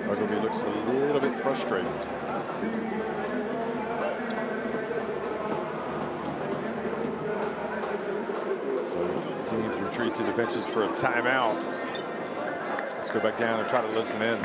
Ogilvy looks a little bit frustrated. Teams retreat to the benches for a timeout. Let's go back down and try to listen in.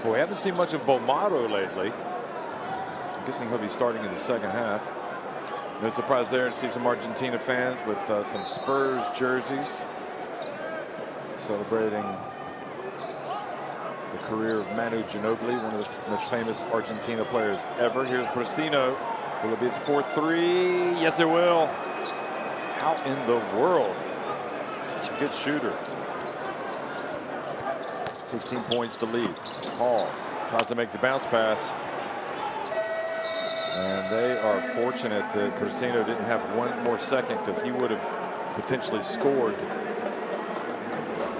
Well, we haven't seen much of Bomaro lately. I'm guessing he'll be starting in the second half. No surprise there to see some Argentina fans with some Spurs jerseys celebrating the career of Manu Ginobili, one of the most famous Argentina players ever. Here's Brasino. Will it be his 4-3? Yes, it will. How in the world? Such a good shooter. 16 points to lead. Hall tries to make the bounce pass. And they are fortunate that Brasino didn't have one more second, because he would have potentially scored.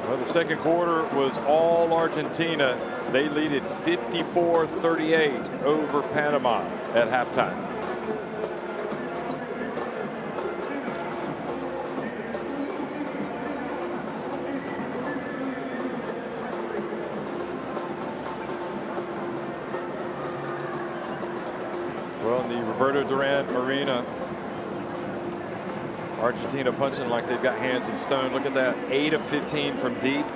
Well, the second quarter was all Argentina. They leaded 54-38 over Panama at halftime. Well, in the Roberto Duran Arena, Argentina punching like they've got hands of stone. Look at that, 8 of 15 from deep.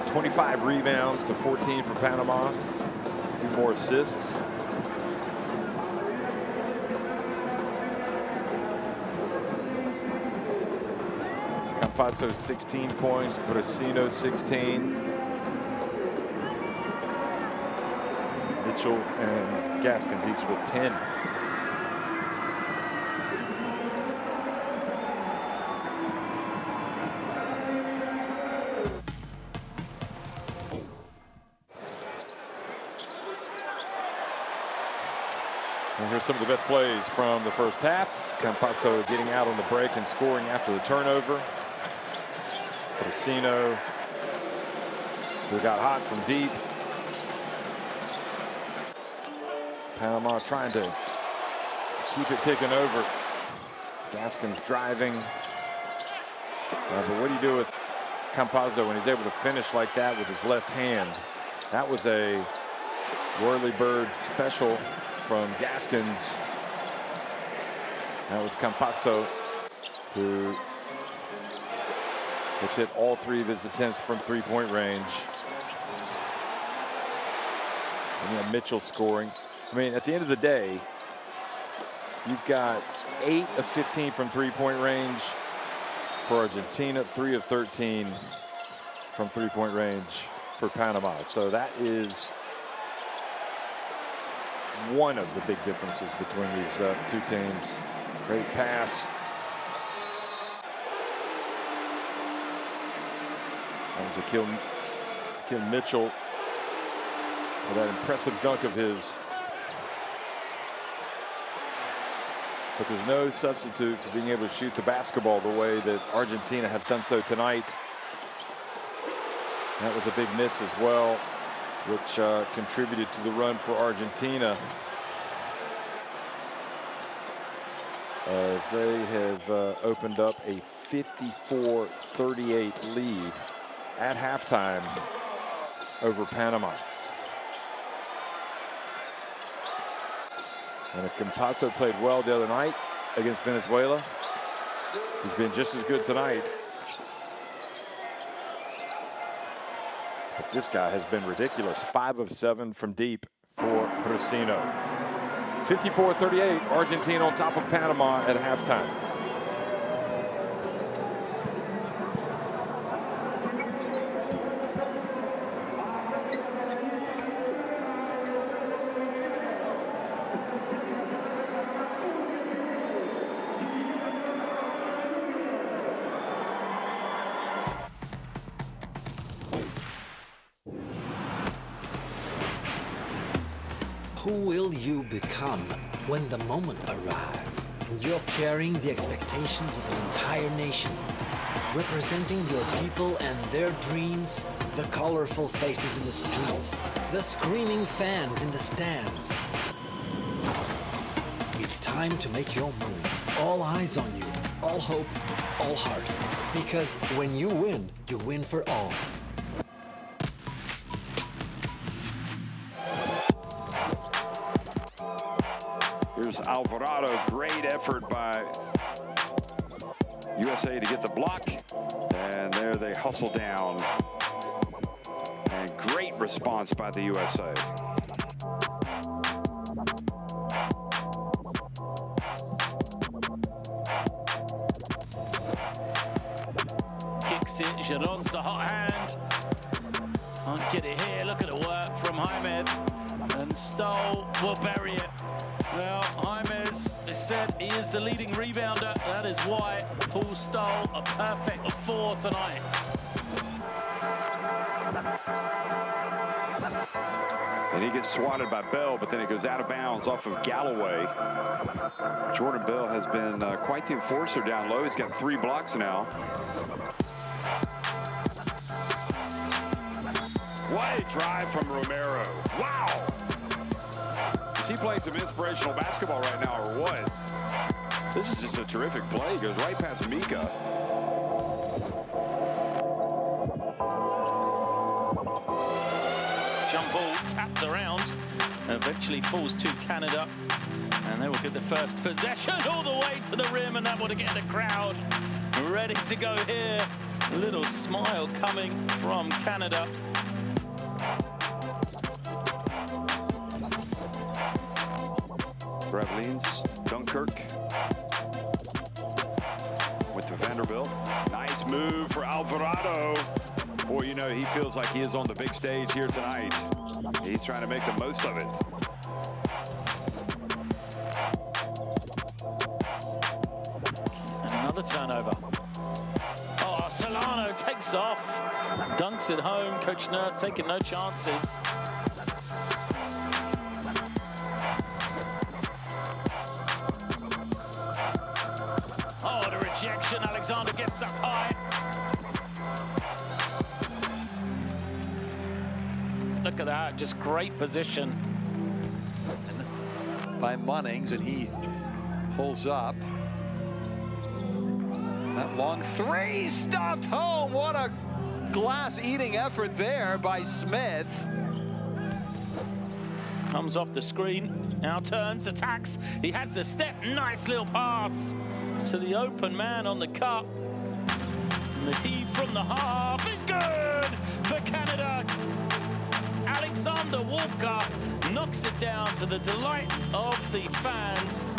25 rebounds to 14 for Panama. A few more assists. Campazzo 16 points, Brasino 16. Mitchell and Gaskins each with 10. And here's some of the best plays from the first half. Campazzo getting out on the break and scoring after the turnover. Brasino, who got hot from deep. Panama trying to keep it ticking over. Gaskins driving. But what do you do with Campazzo when he's able to finish like that with his left hand? That was a whirly-bird special from Gaskins. That was Campazzo, who has hit all 3 of his attempts from three-point range. And you have Mitchell scoring. I mean, at the end of the day, you've got 8 of 15 from three-point range for Argentina, 3 of 13 from three-point range for Panama. So that is one of the big differences between these two teams. Great pass. That was a Kill Mitchell with that impressive dunk of his. But there's no substitute for being able to shoot the basketball the way that Argentina have done so tonight. That was a big miss as well, which contributed to the run for Argentina, as they have opened up a 54-38 lead at halftime over Panama. And if Campazzo played well the other night against Venezuela, he's been just as good tonight. But this guy has been ridiculous. 5 of 7 from deep for Brasino. 54-38, Argentina on top of Panama at halftime. Who will you become when the moment arrives and you're carrying the expectations of an entire nation, representing your people and their dreams, the colorful faces in the streets, the screaming fans in the stands? It's time to make your move. All eyes on you, all hope, all heart. Because when you win for all. Here's Alvarado, great effort by USA to get the block. And there they hustle down and and great response by the USA. Kicks it, Giron's the hot hand. Can't get it here, look at the work from Jaime. And Stoll will bury it. Well, James, they said he is the leading rebounder. That is why Paul Stoll a perfect 4 tonight. And he gets swatted by Bell, but then it goes out of bounds off of Galloway. Jordan Bell has been quite the enforcer down low. He's got 3 blocks now. What a drive from Romero. Wow! Does he play some inspirational basketball right now or what? This is just a terrific play. He goes right past Mika. Jump ball tapped around, eventually falls to Canada, and they will get the first possession all the way to the rim, and that would get the crowd ready to go here. A little smile coming from Canada. Graveline's Dunkirk with the Vanderbilt. Nice move for Alvarado. Boy, you know, he feels like he is on the big stage here tonight. He's trying to make the most of it. And another turnover. Oh, Solano takes off, dunks it home. Coach Nurse taking no chances. Oh, the rejection. Alexander gets up high. Look at that, just great position. By Munnings, and he pulls up. That long 3 stuffed home. What a glass-eating effort there by Smith. Comes off the screen, now turns, attacks. He has the step, nice little pass to the open man on the cut. And the heave from the half is good for Canada. Alexander Walker knocks it down to the delight of the fans.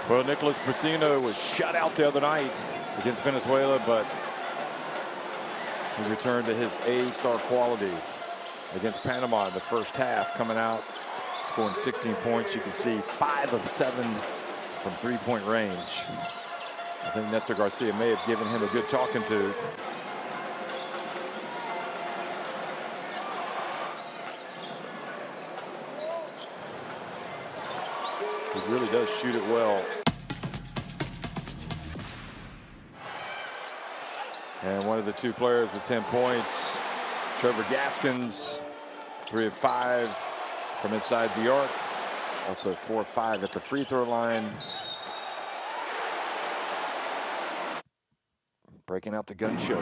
Well, Nicholas Brasino was shut out the other night against Venezuela, but he returned to his A-star quality against Panama in the first half, coming out scoring 16 points. You can see 5 of 7 from three-point range. I think Nestor Garcia may have given him a good talking to. He really does shoot it well. And one of the two players with 10 points, Trevor Gaskins, 3 of 5 from inside the arc. Also 4 of 5 at the free throw line. Breaking out the gun show.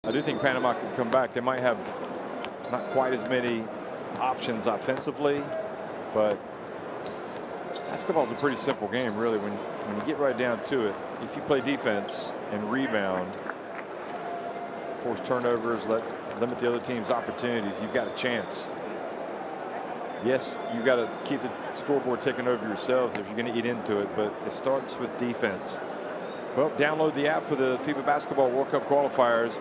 I do think Panama can come back. They might have not quite as many options offensively, but basketball is a pretty simple game, really. When you get right down to it, if you play defense and rebound, force turnovers, limit the other team's opportunities, you've got a chance. Yes, you've got to keep the scoreboard ticking over yourselves if you're going to eat into it, but it starts with defense. Well, download the app for the FIBA Basketball World Cup qualifiers.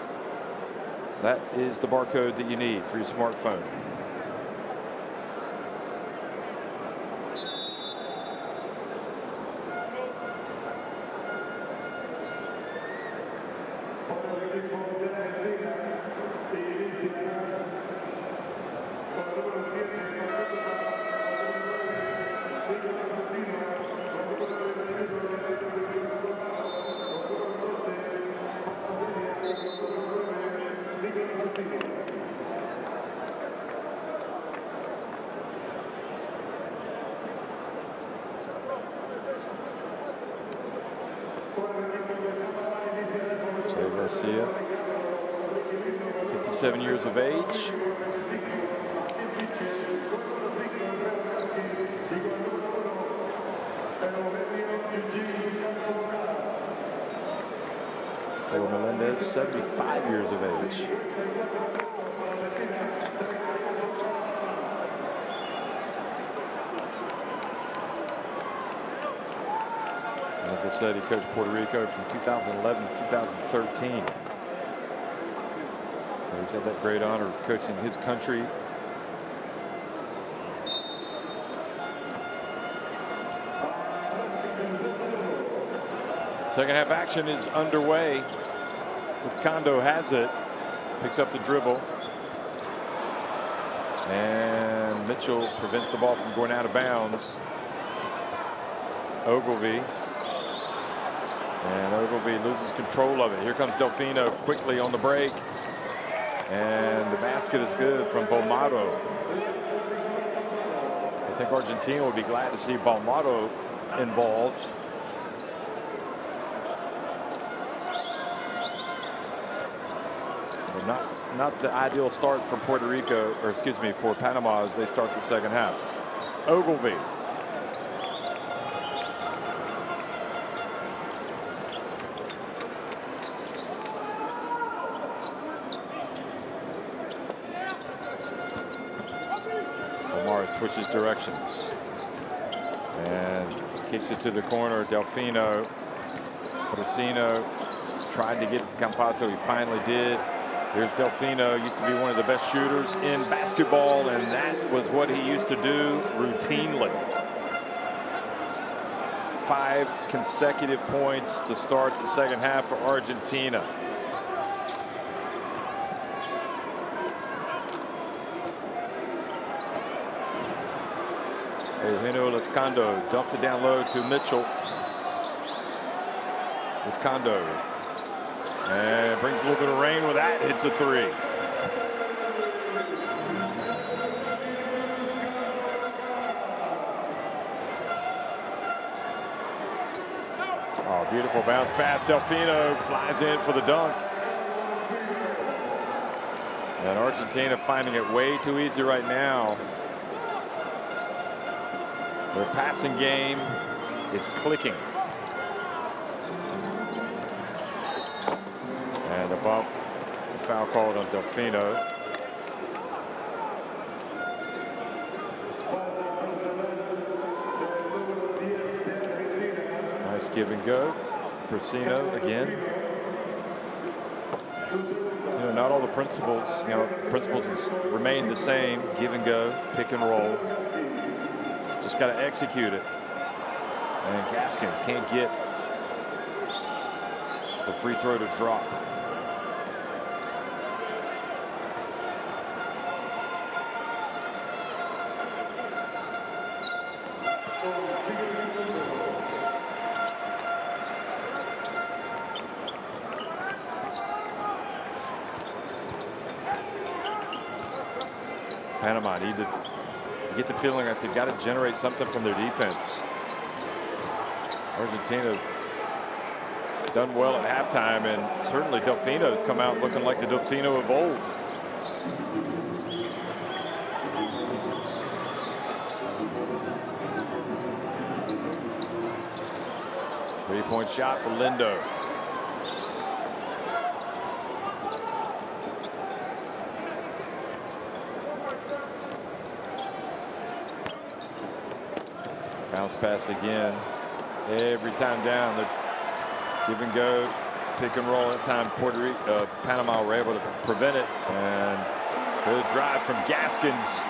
That is the barcode that you need for your smartphone. Garcia, 57 years of age. Melendez, 75 years of age. As I said, he coached Puerto Rico from 2011 to 2013. So he's had that great honor of coaching his country. Second half action is underway. Kondo has it, picks up the dribble, and Mitchell prevents the ball from going out of bounds. Ogilvy. And Ogilvy loses control of it. Here comes Delfino quickly on the break. And the basket is good from Balmado. I think Argentina would be glad to see Balmado involved. But not the ideal start for Puerto Rico, or excuse me, for Panama as they start the second half. Ogilvy. Switches directions and kicks it to the corner. Delfino. Brasino tried to get it to Campazzo. He finally did. Here's Delfino. Used to be one of the best shooters in basketball, and that was what he used to do routinely. 5 consecutive points to start the second half for Argentina. Eugenio Kondo dumps it down low to Mitchell. With Kondo. And brings a little bit of rain with that. Hits a 3. Oh, beautiful bounce pass. Delfino flies in for the dunk. And Argentina finding it way too easy right now. Their passing game is clicking. And a bump, a foul called on Delfino. Nice give and go. Brasino again. You know, not all the principles, principles remain the same. Give and go, pick and roll. Just got to execute it. And Gaskins can't get the free throw to drop. Panama needed. You get the feeling that they've got to generate something from their defense. Argentina have done well at halftime, and certainly Delfino's come out looking like the Delfino of old. Three-point shot for Lindo. Bounce pass again. Every time down, the give and go, pick and roll. That time Panama were able to prevent it. And good drive from Gaskins.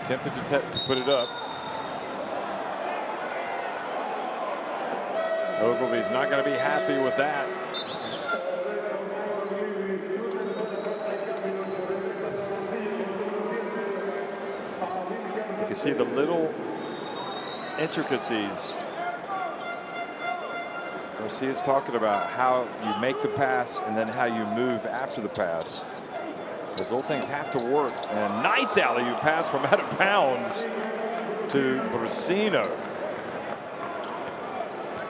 Attempted to put it up. Ogilvy's not going to be happy with that. You can see the little intricacies. Garcia's talking about how you make the pass and then how you move after the pass. Those little things have to work. And nice alley-oop pass from out of bounds to Brasino.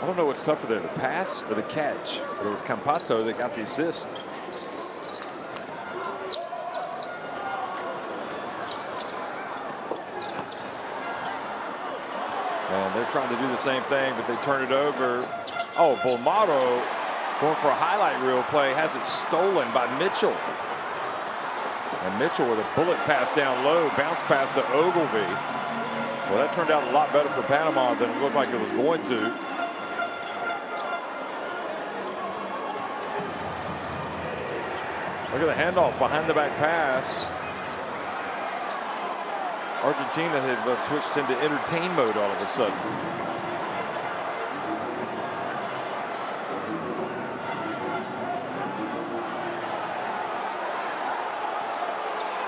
I don't know what's tougher there, the pass or the catch. But it was Campazzo that got the assist. And they're trying to do the same thing, but they turn it over. Oh, Bolmaro going for a highlight reel play, has it stolen by Mitchell. And Mitchell with a bullet pass down low, bounce pass to Ogilvy. Well, that turned out a lot better for Panama than it looked like it was going to. Look at the handoff, behind the back pass. Argentina had switched into entertain mode all of a sudden.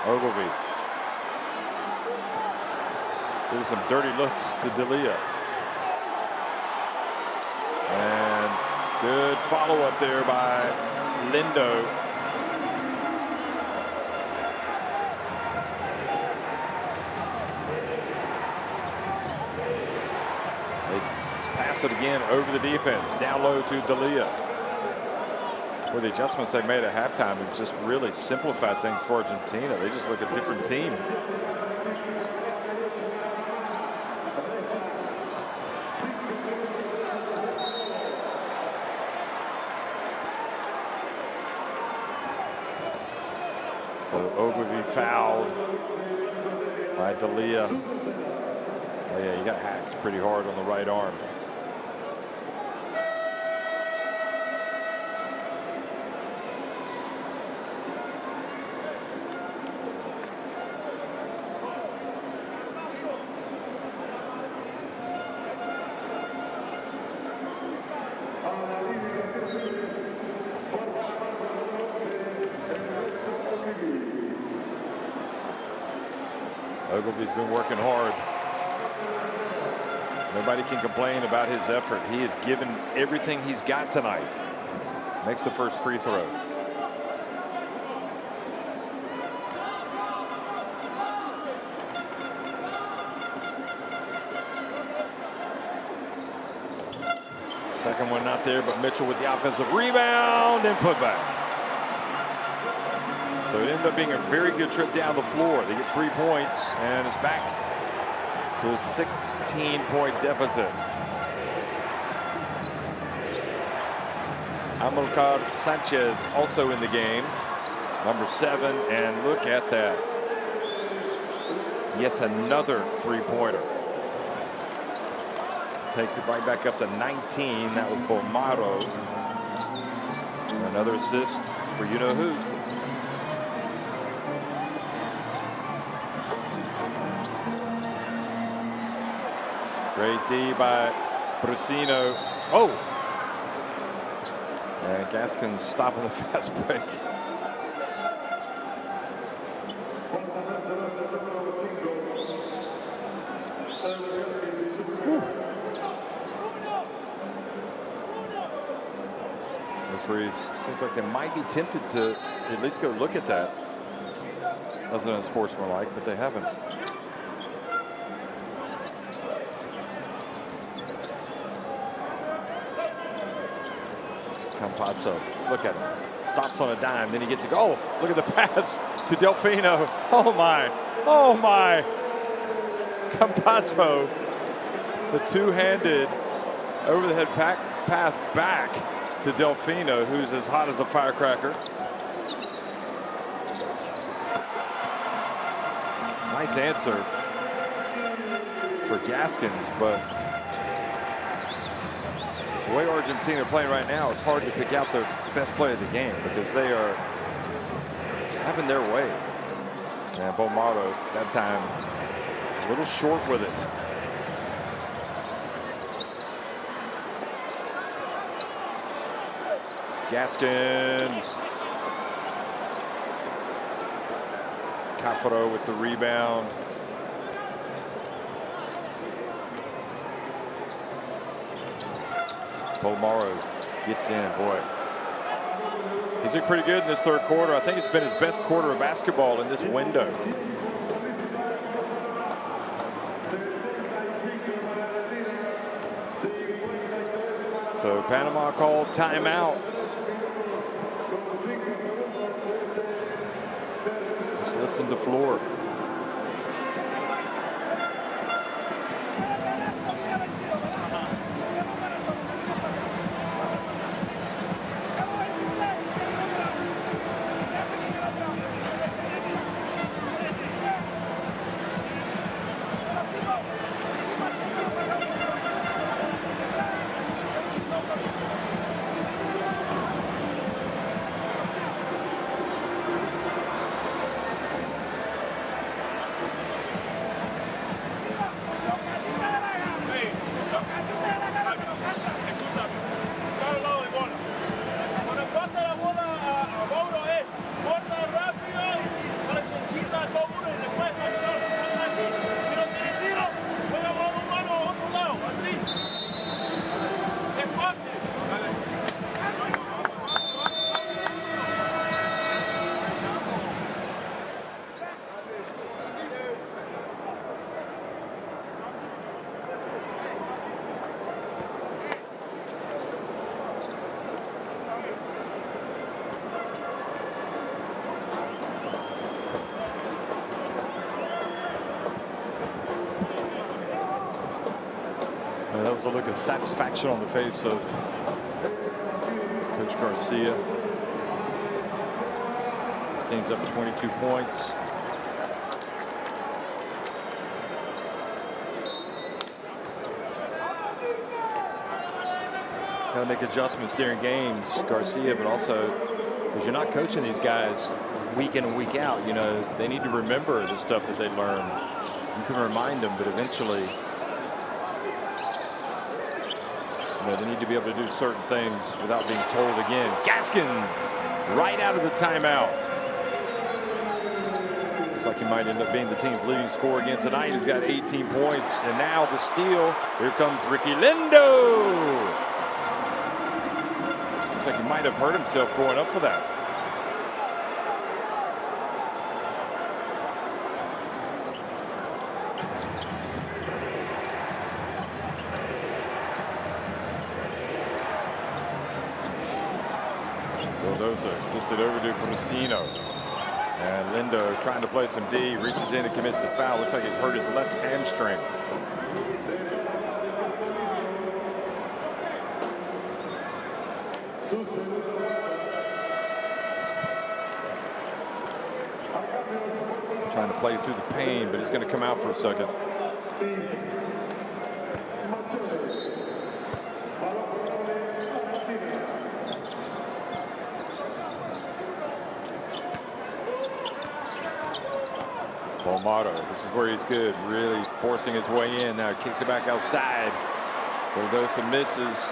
Ogilvy. Give some dirty looks to D'Elia. And good follow-up there by Lindo. They pass it again over the defense, down low to D'Elia. Well, the adjustments they made at halftime have just really simplified things for Argentina. They just look a different team. So Ogilvy fouled by D'Elia. Oh yeah, he got hacked pretty hard on the right arm. Ogilvy's been working hard. Nobody can complain about his effort. He has given everything he's got tonight. Makes the first free throw. Second one not there, but Mitchell with the offensive rebound and put back. So it ended up being a very good trip down the floor. They get 3 points, and it's back to a 16-point deficit. Amilcar Sanchez also in the game, number 7, and look at that. Yet another three-pointer. Takes it right back up to 19. That was Bolmaro. Another assist for you-know-who. Great D by Brasino. Oh! And Gaskins stopping the fast break. Referees, seems like they might be tempted to at least go look at that. That's unsportsmanlike, but they haven't. Campazzo, look at him. Stops on a dime, then he gets a goal. Oh, look at the pass to Delfino. Oh my, oh my. Campazzo, the two-handed over-the-head pass back to Delfino, who's as hot as a firecracker. Nice answer for Gaskins, but the way Argentina are playing right now, it's hard to pick out their best play of the game because they are having their way. And Bomaro, that time, a little short with it. Gaskins. Cafaro with the rebound. Bomaro gets in, boy. He's looked pretty good in this third quarter. I think it's been his best quarter of basketball in this window. So Panama called timeout. Let's listen to floor. That was a look of satisfaction on the face of Coach Garcia. His team's up 22 points. Got to make adjustments during games, Garcia, but also because you're not coaching these guys week in and week out, you know, they need to remember the stuff that they learn. You can remind them, but eventually, they need to be able to do certain things without being told again. Gaskins right out of the timeout. Looks like he might end up being the team's leading scorer again tonight. He's got 18 points. And now the steal. Here comes Ricky Lindo. Looks like he might have hurt himself going up for that. Gets it over to Brasino. And Lindo trying to play some D, reaches in and commits to foul. Looks like he's hurt his left hamstring. Trying to play through the pain, but he's going to come out for a second. Bomaro, this is where he's good, really forcing his way in. Now kicks it back outside. Bulldozer misses.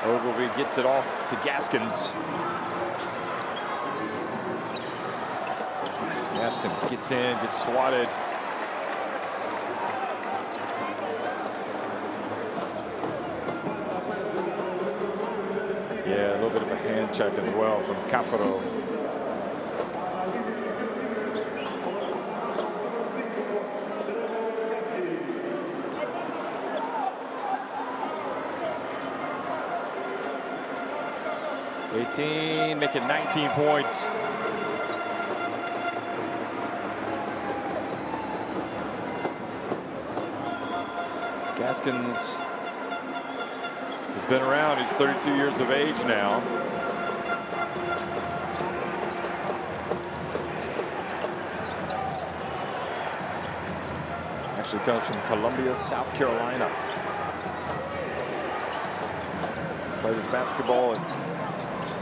Ogilvy gets it off to Gaskins. Gaskins gets in, gets swatted. Yeah, a little bit of a hand check as well from Cafaro. 18, making 19 points. Gaskins has been around. He's 32 years of age now. Actually comes from Columbia, South Carolina. Played his basketball in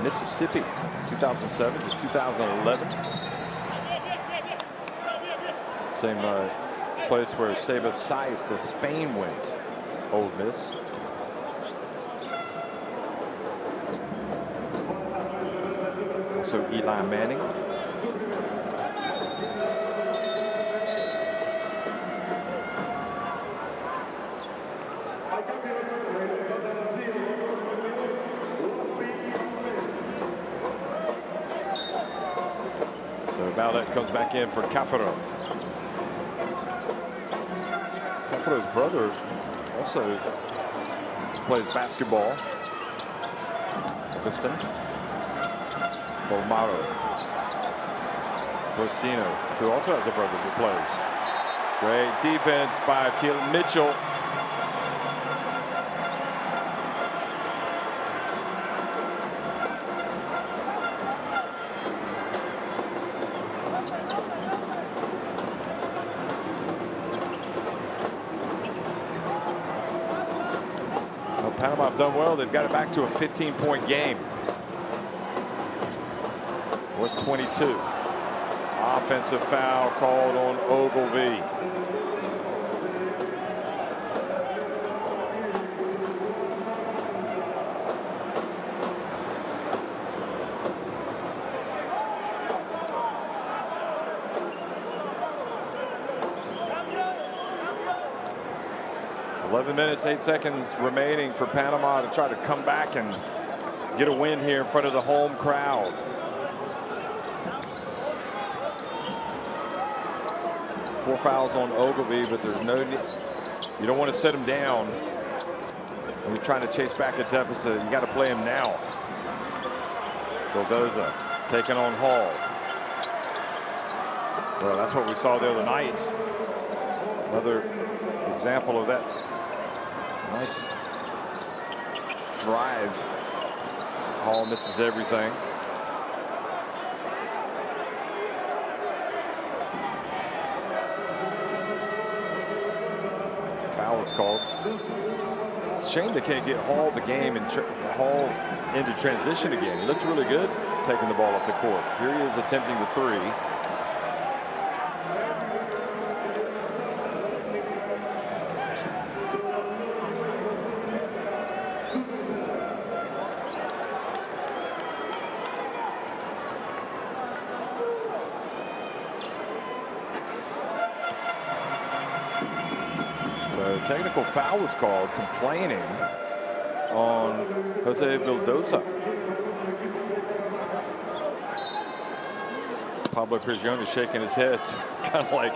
Mississippi, 2007 to 2011. Same place where Seba Saiz of Spain went. Ole Miss. Also Eli Manning. So Ballett comes back in for Cafaro. Cafaro's brother also plays basketball. Piston. Bolmaro. Rosino, who also has a brother who plays. Great defense by Keelan Mitchell. Panama have done well. They've got it back to a 15-point game. Was 22. Offensive foul called on Ogilvie. Minutes, 8 seconds remaining for Panama to try to come back and get a win here in front of the home crowd. Four fouls on Ogilvie, but there's no need. You don't want to set him down when you're trying to chase back a deficit. You got to play him now. Vildoza taking on Hall. Well, that's what we saw the other night. Another example of that. Nice drive. Hall misses everything. Foul is called. It's a shame they can't get Hall the game and Hall into transition again. He looked really good taking the ball up the court. Here he is attempting the three. Technical foul was called, complaining on Jose Vildoza. Pablo Prigioni shaking his head, kind of like,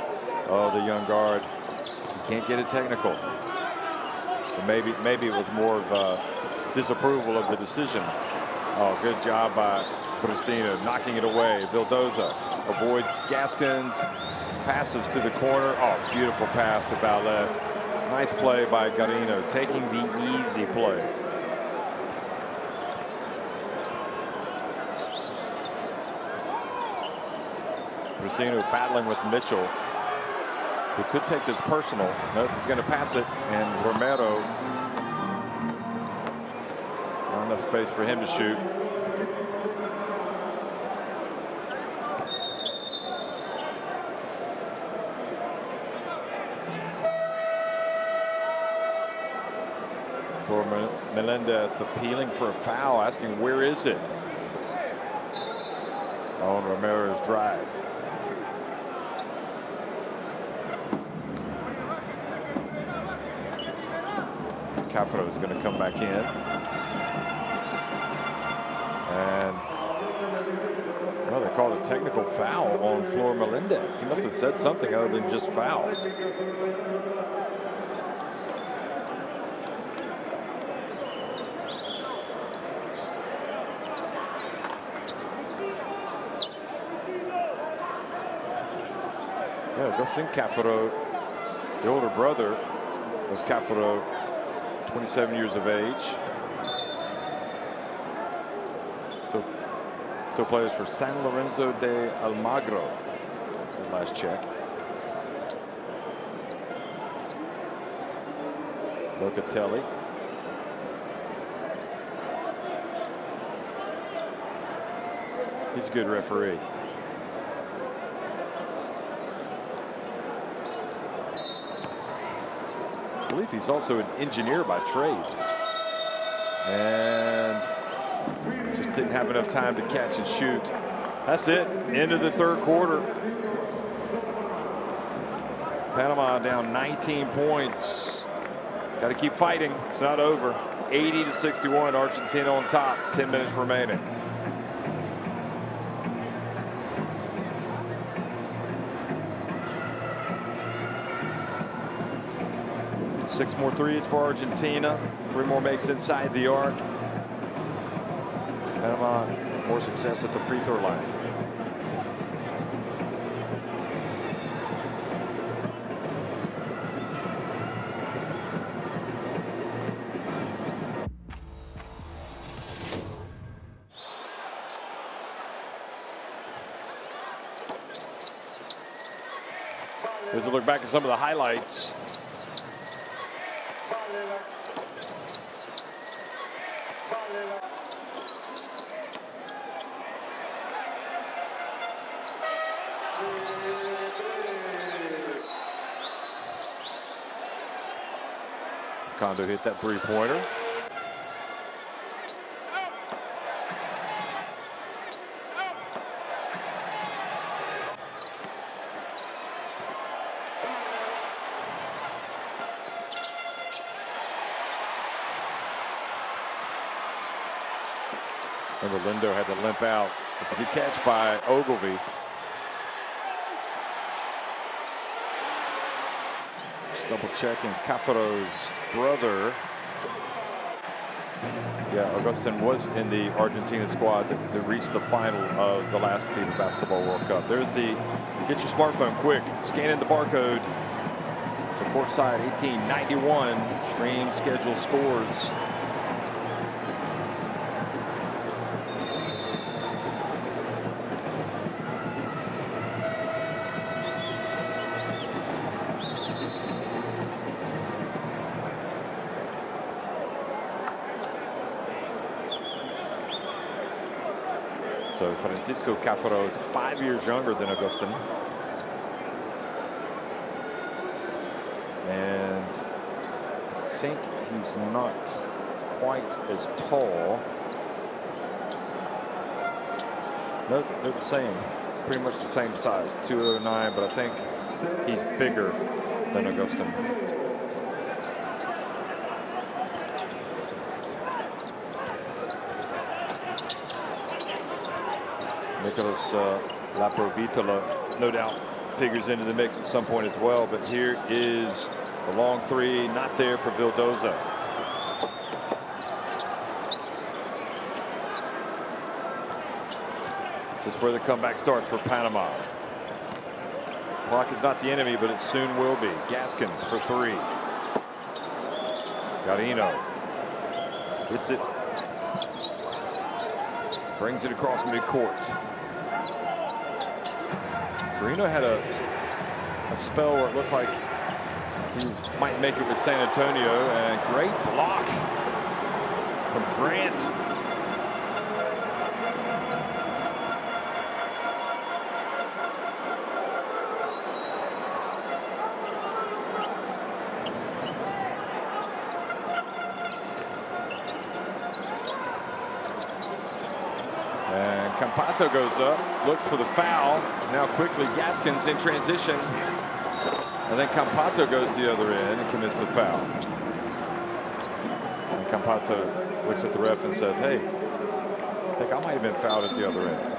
oh, the young guard, you can't get a technical. But maybe it was more of disapproval of the decision. Oh, good job by Brusino, knocking it away. Vildoza avoids Gaskins, passes to the corner. Oh, beautiful pass to Ballett. Nice play by Garino, taking the easy play. Brusino battling with Mitchell, who could take this personal. Nope, he's going to pass it, and Romero, not enough space for him to shoot. For Melendez appealing for a foul, asking where is it on Romero's drive. Cafaro is going to come back in, and well, they called a technical foul on Flor Melendez. He must have said something other than just foul. Yeah, Agustin Cafaro, the older brother of Cafaro, 27 years of age. Still plays for San Lorenzo de Almagro at last check. Locatelli. He's a good referee. I believe he's also an engineer by trade. And just didn't have enough time to catch and shoot. That's it. End of the third quarter. Panama down 19 points. Got to keep fighting. It's not over. 80-61. Argentina on top. 10 minutes remaining. Six more threes for Argentina. 3 more makes inside the arc. Panama more success at the free throw line. Here's a look back at some of the highlights. Kondo hit that three-pointer. Remember, Lindo had to limp out. It's a good catch by Ogilvy. Just double checking Cafaro's brother. Yeah, Agustin was in the Argentina squad that reached the final of the last FIBA Basketball World Cup. There's the, get your smartphone quick, scan in the barcode for courtside 1891, stream schedule scores. So Francisco Cafaro is 5 years younger than Agustin. And I think he's not quite as tall. No, they're the same. Pretty much the same size, 209, but I think he's bigger than Agustin. Nicolas Laprovitola no doubt figures into the mix at some point as well, but here is the long three, not there for Vildoza. This is where the comeback starts for Panama. Clock is not the enemy, but it soon will be. Gaskins for three. Garino gets it. Brings it across midcourt. Garino had a spell where it looked like he might make it with San Antonio, and great block from Grant. And Campazzo goes up, looks for the foul. Now quickly Gaskins in transition. And then Campazzo goes the other end and commits the foul. And Campazzo looks at the ref and says, hey, I think I might have been fouled at the other end.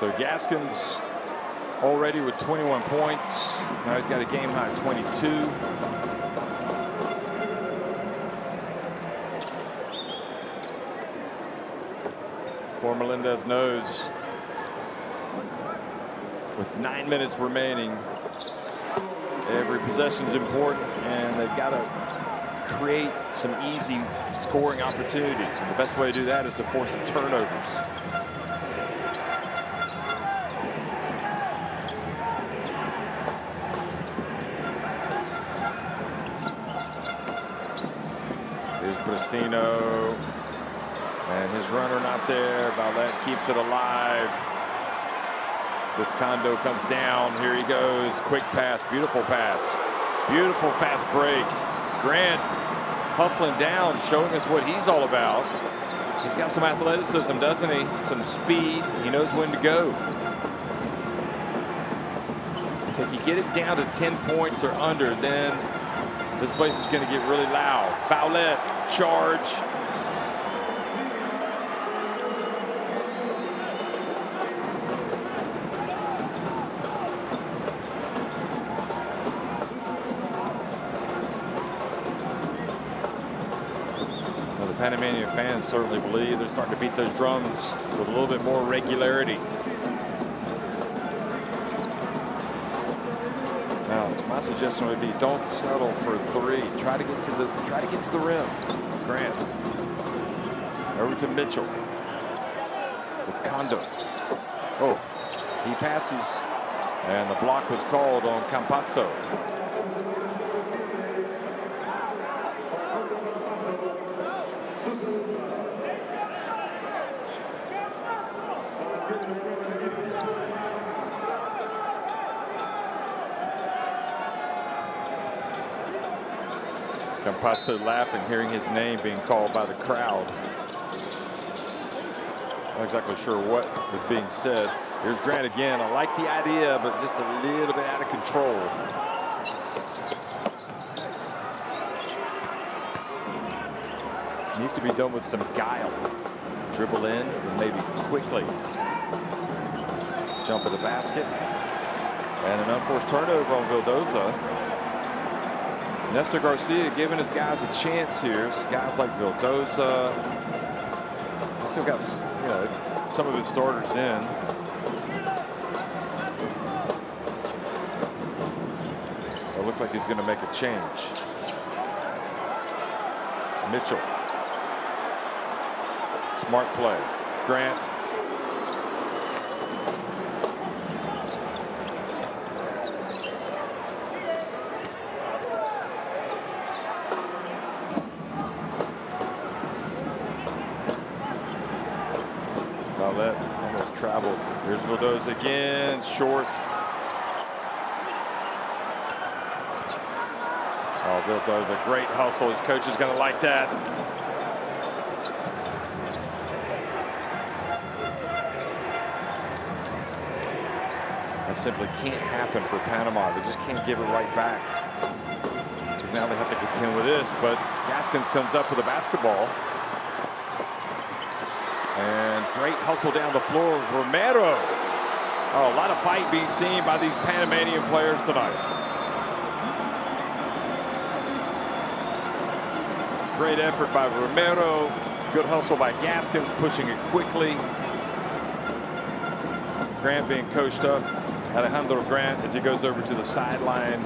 So Gaskins already with 21 points. Now he's got a game high 22. For Melendez knows with 9 minutes remaining, every possession is important, and they've got to create some easy scoring opportunities. And the best way to do that is to force the turnovers. Here's Brasino. And his runner not there. Valette keeps it alive. This Kondo comes down. Here he goes. Quick pass. Beautiful pass. Beautiful fast break. Grant hustling down, showing us what he's all about. He's got some athleticism, doesn't he? Some speed. He knows when to go. If they can get it down to 10 points or under, then this place is going to get really loud. Valette, charge. Panamanian fans certainly believe they're starting to beat those drums with a little bit more regularity. Now, my suggestion would be don't settle for three. Try to get to the rim. Grant over to Mitchell with Kondo. Oh, he passes, and the block was called on Campazzo. Campazzo laughing, hearing his name being called by the crowd. Not exactly sure what was being said. Here's Grant again. I like the idea, but just a little bit out of control. Needs to be done with some guile. Dribble in and maybe quickly jump at the basket. And an unforced turnover on Vildoza. Nestor Garcia giving his guys a chance here. Guys like Vildoza. Still got, you know, some of his starters in. It looks like he's going to make a change. Mitchell. Smart play. Grant. Valette almost traveled. Here's Vildoza again. Short. Oh, Vildoza, great hustle. His coach is going to like that. That simply can't happen for Panama. They just can't give it right back. Because now they have to contend with this. But Gaskins comes up with a basketball. And great hustle down the floor. Romero. Oh, a lot of fight being seen by these Panamanian players tonight. Great effort by Romero. Good hustle by Gaskins, pushing it quickly. Grant being coached up. Alejandro Grant as he goes over to the sideline.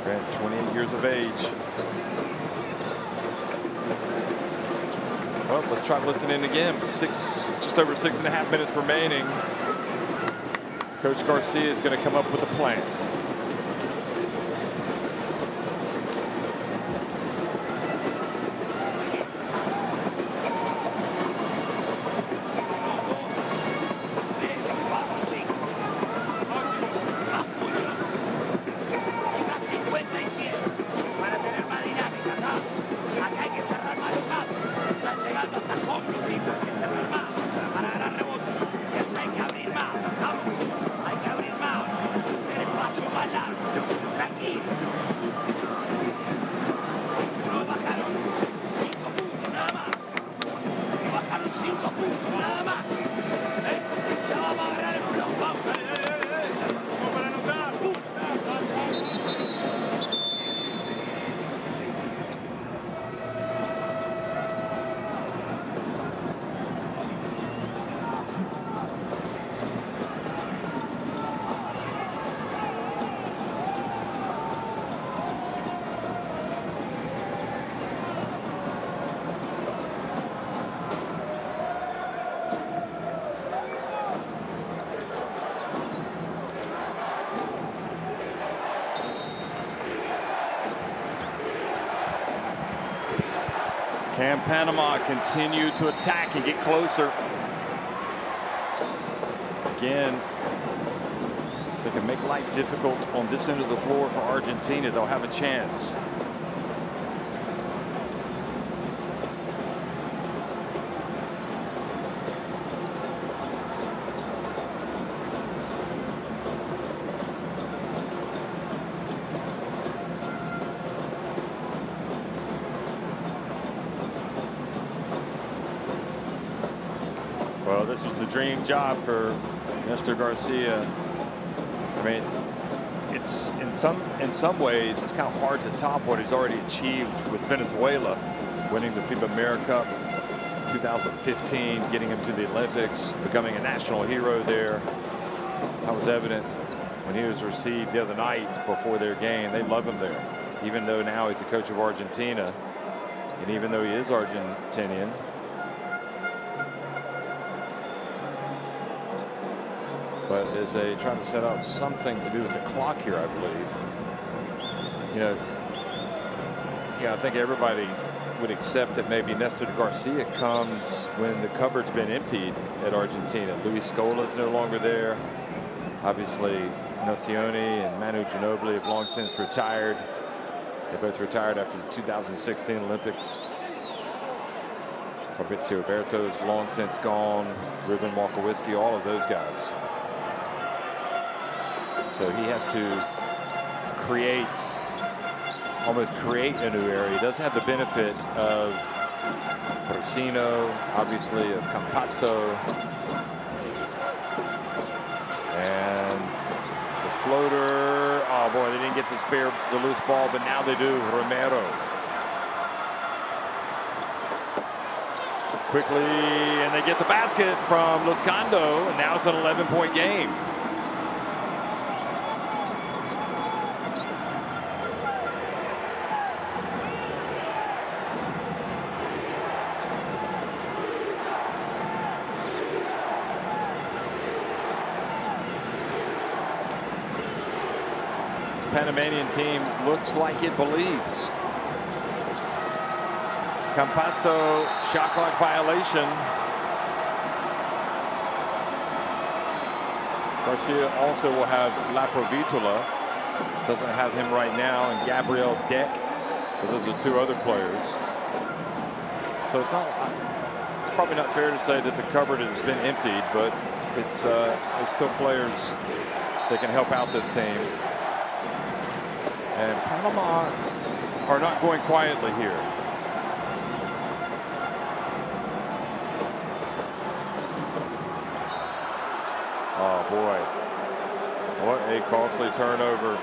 Grant, 28 years of age. Well, let's try to listen in again. Just over 6.5 minutes remaining. Coach Garcia is going to come up with a plan. Hay que abrir más, hay que abrir más, hacer espacio Can Panama continue to attack and get closer? Again, they can make life difficult on this end of the floor for Argentina. They'll have a chance. Well, this was the dream job for Mr. Garcia. I mean, it's in some ways it's kind of hard to top what he's already achieved with Venezuela, winning the FIBA AmeriCup 2015, getting him to the Olympics, becoming a national hero there. That was evident when he was received the other night before their game. They love him there, even though now he's a coach of Argentina, and even though he is Argentinian. But as they try to set out something to do with the clock here, I believe. You know, yeah, I think everybody would accept that maybe Nestor Garcia comes when the cupboard's been emptied at Argentina. Luis Scola is no longer there. Obviously, Nocioni and Manu Ginobili have long since retired. They both retired after the 2016 Olympics. Fabrizio Berto's long since gone. Ruben Walkowiski, all of those guys. So he has to almost create a new area. He does have the benefit of Porcino, obviously of Campazzo. And the floater, oh boy, they didn't get to spare the loose ball, but now they do. Romero. Quickly, and they get the basket from Luzcando, and now it's an 11-point game. Panamanian team looks like it believes. Campazzo, shot clock violation. Garcia also will have La Provitola. Doesn't have him right now, and Gabriel Deck. So those are two other players. So it's probably not fair to say that the cupboard has been emptied, but it's there's still players that can help out this team. And Panama are not going quietly here. Oh boy, what a costly turnover.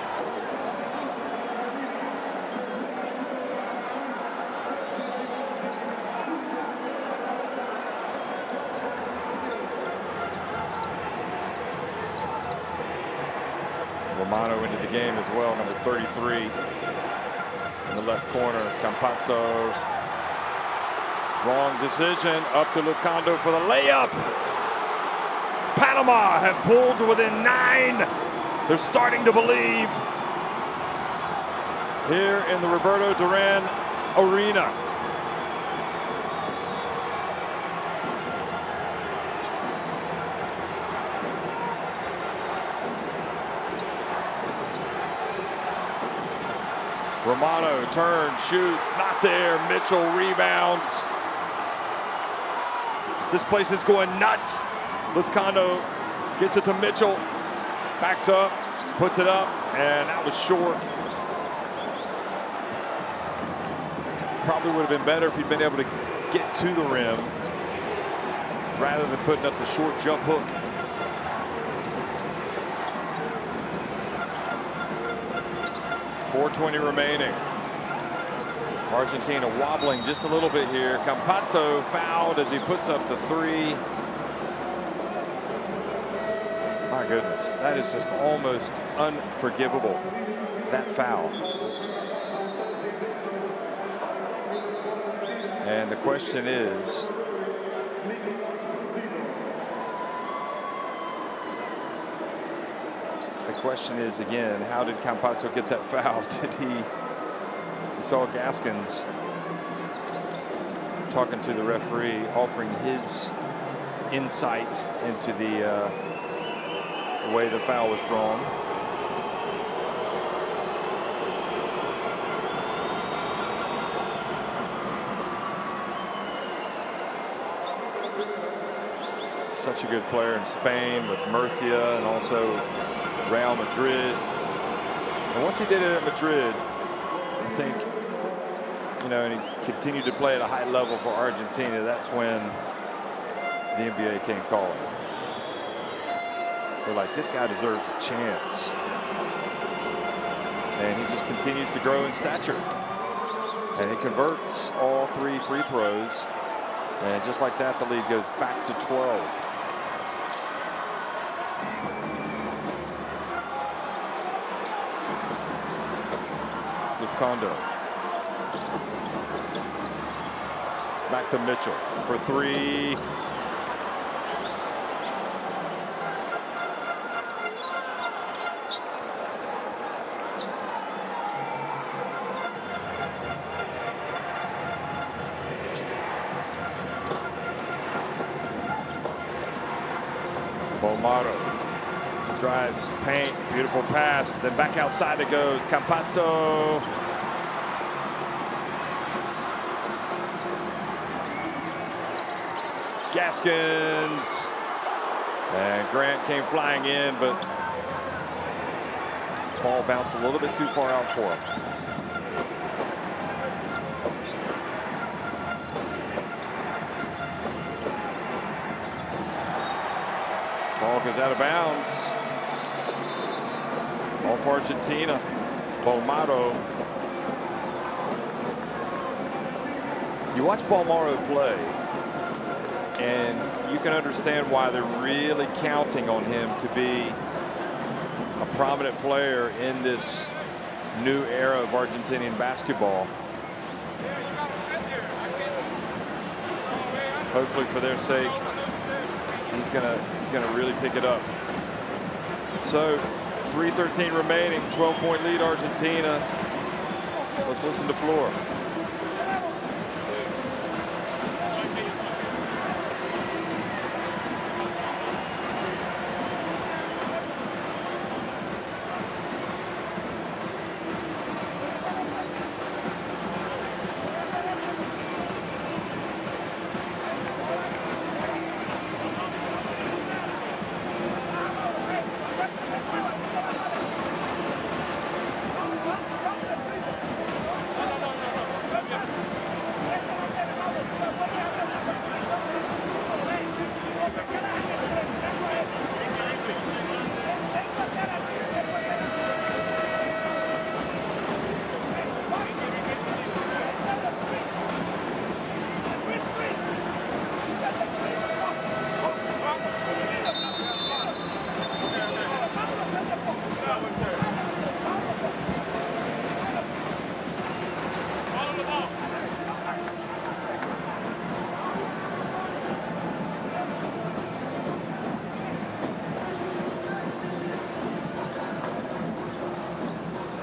Romano into the game as well, number 33 in the left corner. Campazzo, wrong decision, up to Luzcando for the layup. Panama have pulled to within 9. They're starting to believe here in the Roberto Duran Arena. Romano turns, shoots, not there. Mitchell rebounds. This place is going nuts. Luzcando gets it to Mitchell, backs up, puts it up, and that was short. Probably would have been better if he'd been able to get to the rim rather than putting up the short jump hook. .420 remaining. Argentina wobbling just a little bit here. Campazzo fouled as he puts up the 3. My goodness, that is just almost unforgivable, that foul. And the question is, again, how did Campazzo get that foul? Did he? You saw Gaskins talking to the referee, offering his insight into the way the foul was drawn. Such a good player in Spain with Murcia and also Real Madrid. And once he did it at Madrid, I think, you know, and he continued to play at a high level for Argentina, that's when the NBA came calling. They're like, this guy deserves a chance. And he just continues to grow in stature. And he converts all 3 free throws. And just like that, the lead goes back to 12. It's Kondo. Back to Mitchell for 3. Bomaro drives, paint, beautiful pass, then back outside it goes. Campazzo. Gaskins. And Grant came flying in, but ball bounced a little bit too far out for him. Ball goes out of bounds. Ball for Argentina. Bolmaro. You watch Bolmaro play, and you can understand why they're really counting on him to be a prominent player in this new era of Argentinian basketball. Hopefully, for their sake, he's gonna really pick it up. So 3:13 remaining, 12-point lead Argentina. Let's listen to Floor.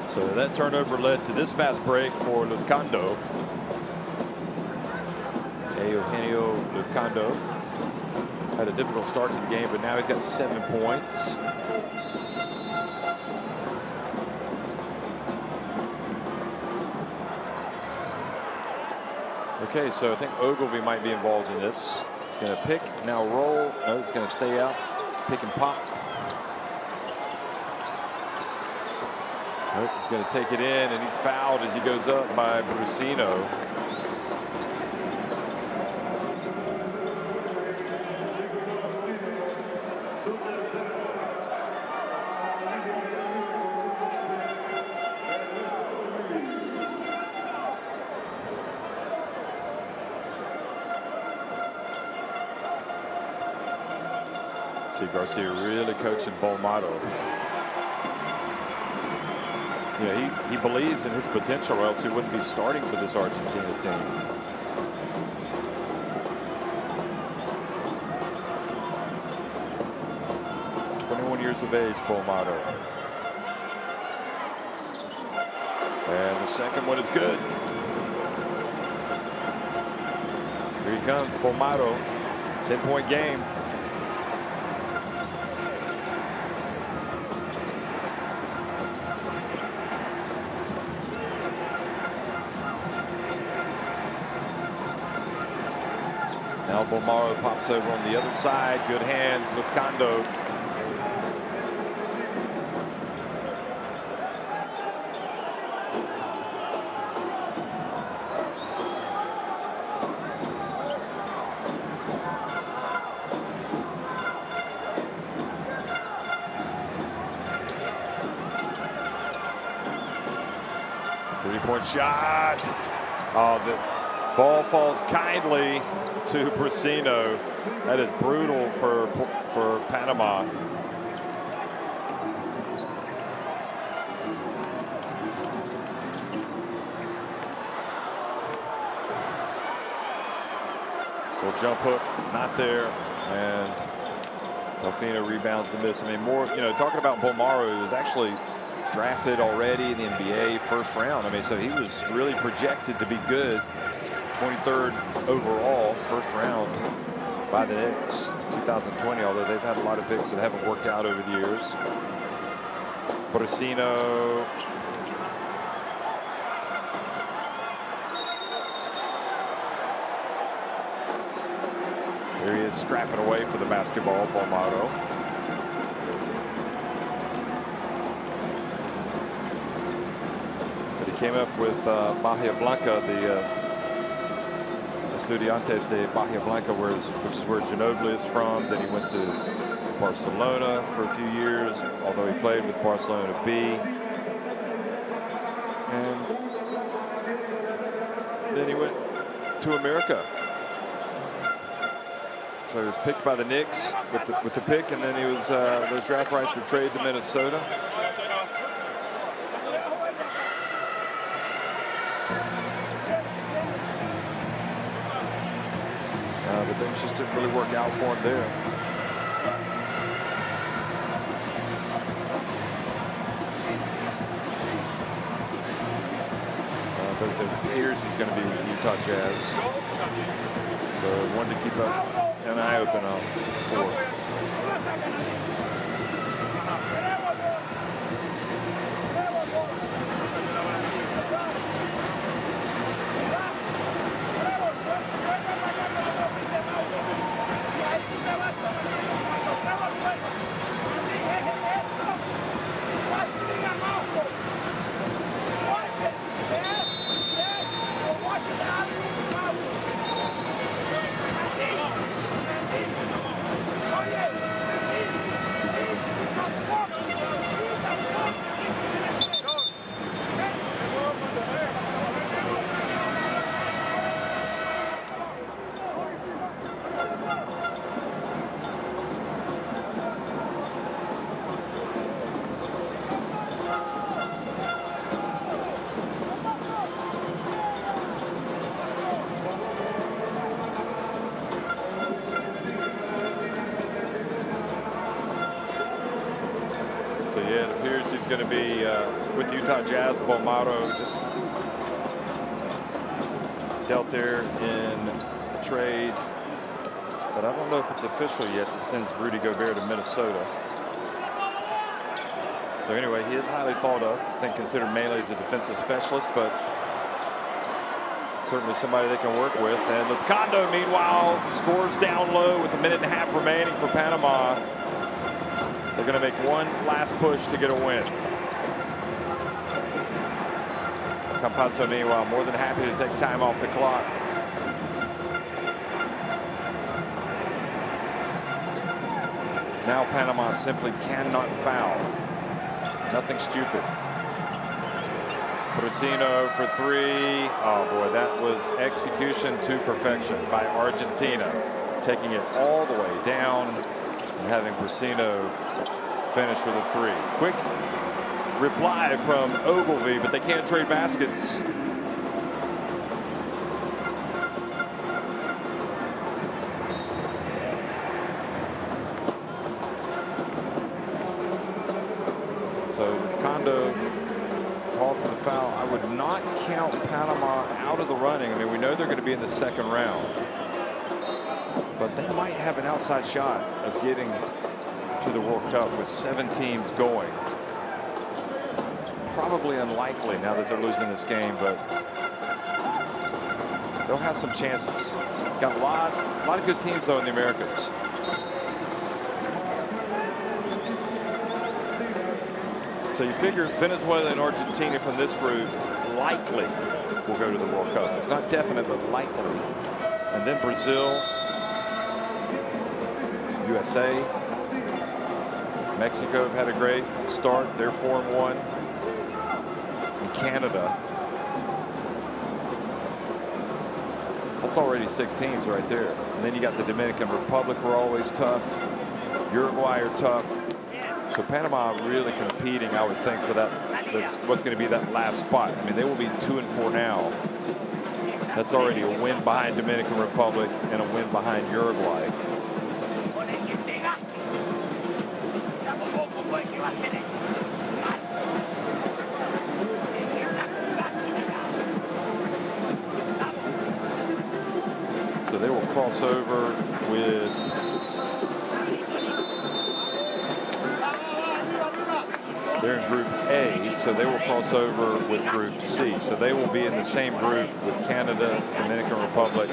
So that turnover led to this fast break for Luzcando. Eugenio Luzcando had a difficult start to the game, but now he's got 7 points. Okay, so I think Ogilvy might be involved in this. He's going to pick, now roll. No, he's going to stay out, pick and pop. Nope, he's going to take it in, and he's fouled as he goes up by Brusino. See Garcia really coaching Bolmaro. Yeah, he believes in his potential, or else he wouldn't be starting for this Argentina team. Years of age, Bolmaro. And the second one is good. Here he comes, Bomaro. 10-point game. Now Bomaro pops over on the other side. Good hands, Lufkando. Three-point shot. Oh, the ball falls kindly to Brasino. That is brutal for Panama. Little jump hook, not there, and Delfino rebounds the miss. I mean, more, talking about Bomaro, who was actually drafted already in the NBA first round. I mean, so he was really projected to be good. 23rd overall, first round by the Knicks 2020, although they've had a lot of picks that haven't worked out over the years. Brasino. There he is, scrapping away for the basketball, Bomaro. But he came up with Bahia Blanca, the Estudiantes de Bahia Blanca, which is where Ginobili is from. Then he went to Barcelona for a few years, although he played with Barcelona B. And then he went to America. So he was picked by the Knicks with the pick, and then he was those draft rights were traded to Minnesota. But things just didn't really work out for him there. But it appears he's going to be with Utah Jazz. So one to keep an eye open on for. Yeah, it appears he's going to be with Utah Jazz. Bomaro just dealt there in a trade, but I don't know if it's official yet. It sends Rudy Gobert to Minnesota. So anyway, he is highly thought of. I think considered mainly as a defensive specialist, but certainly somebody they can work with. And Lufkando, meanwhile, scores down low with a minute and a half remaining for Panama. They're going to make one last push to get a win. Campazzo, meanwhile, more than happy to take time off the clock. Now Panama simply cannot foul. Nothing stupid. Brasino for three. Oh boy, that was execution to perfection by Argentina. Taking it all the way down and having Brasino finish with a three. Quick reply from Ogilvy, but they can't trade baskets. So Lufkando called for the foul. I would not count Panama out of the running. I mean, we know they're going to be in the second round. But they might have an outside shot of getting to the World Cup with 7 teams going. Probably unlikely now that they're losing this game, but they'll have some chances. Got a lot of good teams though in the Americas. So you figure Venezuela and Argentina from this group likely will go to the World Cup. It's not definite, but likely. And then Brazil, USA, Mexico have had a great start. They're 4-1. And Canada. That's already 6 teams right there. And then you got the Dominican Republic, who are always tough. Uruguay are tough. So Panama really competing, I would think, for that. That's what's going to be that last spot. I mean, they will be 2-4 now. That's already a win behind Dominican Republic and a win behind Uruguay. So they will cross over with they're in Group A, so they will cross over with Group C. So they will be in the same group with Canada, Dominican Republic,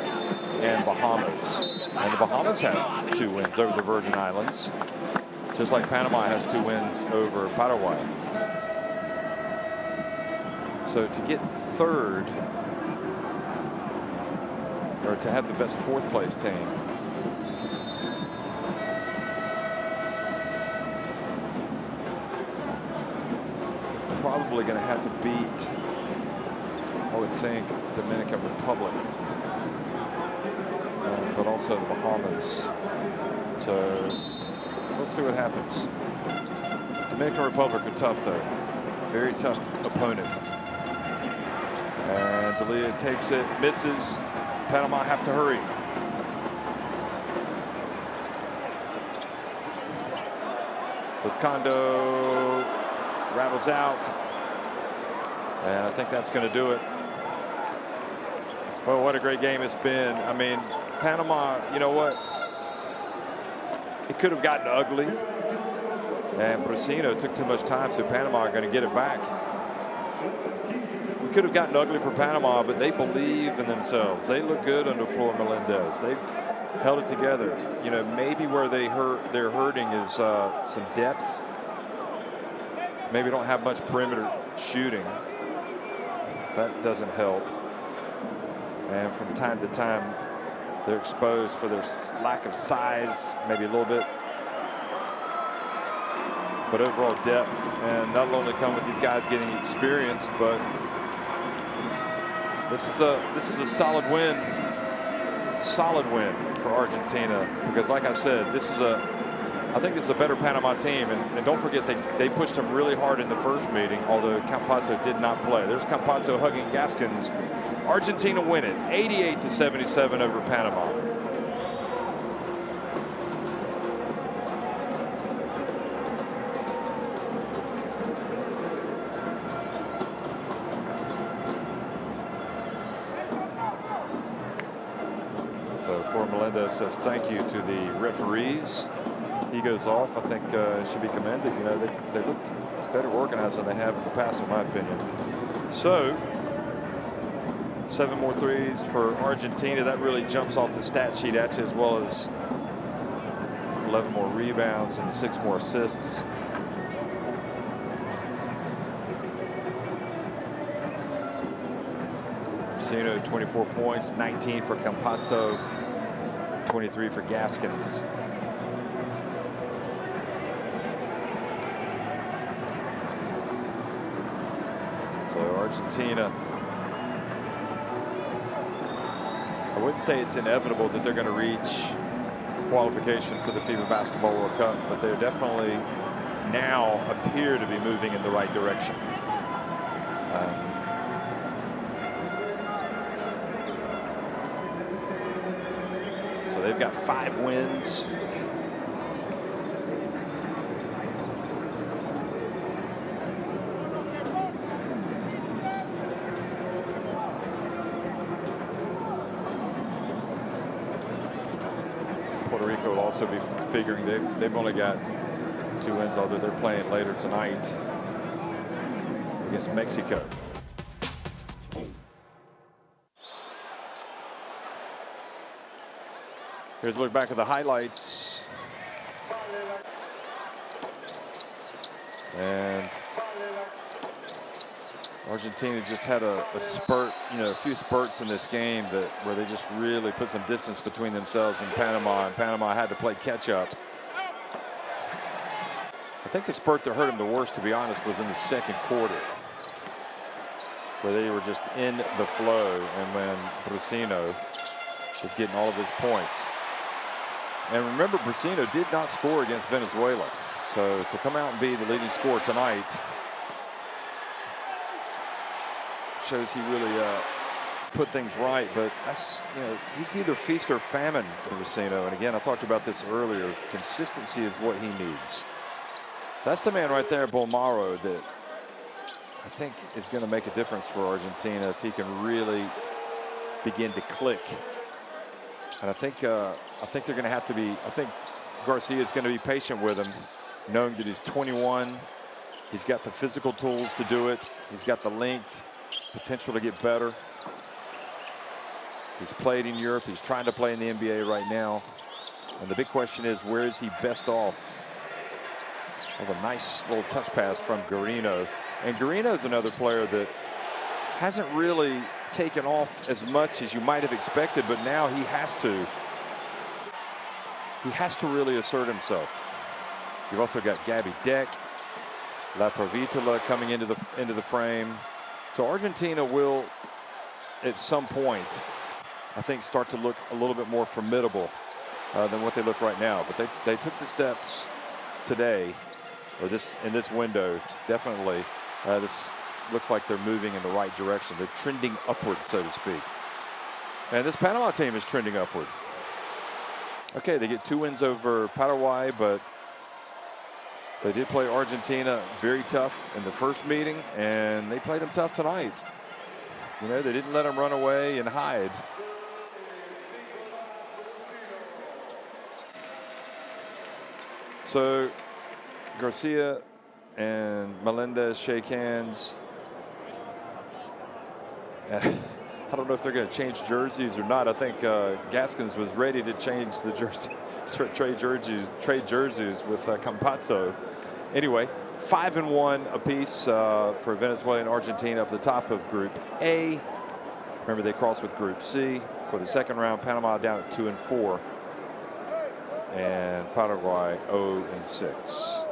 and Bahamas. And the Bahamas have 2 wins over the Virgin Islands, just like Panama has 2 wins over Paraguay. So to get 3rd, or to have the best 4th place team, probably going to have to beat, I would think, Dominican Republic, but also the Bahamas. So let's see what happens. Dominican Republic are tough, though. Very tough opponent. And D'Elia takes it, misses. Panama have to hurry. Lizcando rattles out. And I think that's going to do it. Well, what a great game it's been. I mean, Panama, you know what? It could have gotten ugly. And Brasino took too much time, so Panama are going to get it back. It could have gotten ugly for Panama, but they believe in themselves. They look good under Flor Melendez. They've held it together. You know, maybe where they're hurting is some depth. Maybe don't have much perimeter shooting. That doesn't help. And from time to time, they're exposed for their lack of size, maybe a little bit. But overall depth, and that'll only come with these guys getting experience. But this is a solid win for Argentina, because like I said, I think it's a better Panama team. And don't forget, they pushed them really hard in the first meeting, although Campazzo did not play. There's Campazzo hugging Gaskins. Argentina win it 88-77 over Panama. So Flor Melendez says thank you to the referees. He goes off. I think should be commended. You know, they look better organized than they have in the past, in my opinion. So 7 more threes for Argentina. That really jumps off the stat sheet at you, as well as 11 more rebounds and 6 more assists. Brasino 24 points, 19 for Campazzo, 23 for Gaskins. So Argentina, I wouldn't say it's inevitable that they're going to reach qualification for the FIBA Basketball World Cup, but they definitely now appear to be moving in the right direction. So they've got 5 wins. Puerto Rico will also be figuring they've only got 2 wins, although they're playing later tonight against Mexico. Here's a look back at the highlights. And Argentina just had a spurt, a few spurts in this game where they just really put some distance between themselves and Panama had to play catch up. I think the spurt that hurt them the worst, to be honest, was in the second quarter, where they were just in the flow, and when Brusino was getting all of his points. And remember, Brusino did not score against Venezuela. So to come out and be the leading scorer tonight shows he really put things right. But that's, he's either feast or famine, Brusino. And again, I talked about this earlier. Consistency is what he needs. That's the man right there, Bolmaro, that I think is going to make a difference for Argentina if he can really begin to click. And I think they're going to have to be. I think Garcia is going to be patient with him, knowing that he's 21. He's got the physical tools to do it. He's got the length, potential to get better. He's played in Europe. He's trying to play in the NBA right now. And the big question is, where is he best off? That was a nice little touch pass from Guarino. And Guarino is another player that hasn't really taken off as much as you might have expected, but now he has to. He has to really assert himself. You've also got Gabby Deck, La Provitola coming into the frame. So Argentina will, at some point, I think, start to look a little bit more formidable than what they look right now. But they took the steps today, or in this window, definitely. This looks like they're moving in the right direction. They're trending upward, so to speak. And this Panama team is trending upward. Okay, they get 2 wins over Paraguay, but they did play Argentina very tough in the first meeting, and they played them tough tonight. They didn't let them run away and hide. So Garcia and Melendez shake hands. I don't know if they're going to change jerseys or not. I think Gaskins was ready to change the jersey, trade jerseys with Campazzo. Anyway, 5-1 apiece for Venezuela and Argentina up the top of Group A. Remember, they crossed with Group C for the second round. Panama down at 2-4, and Paraguay 0-6.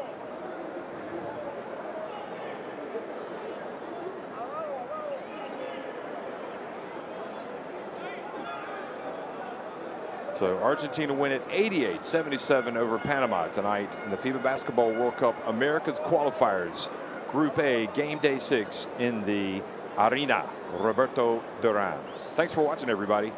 So Argentina win at 88-77 over Panama tonight in the FIBA Basketball World Cup America's Qualifiers, Group A, Game Day 6 in the Arena Roberto Duran. Thanks for watching, everybody.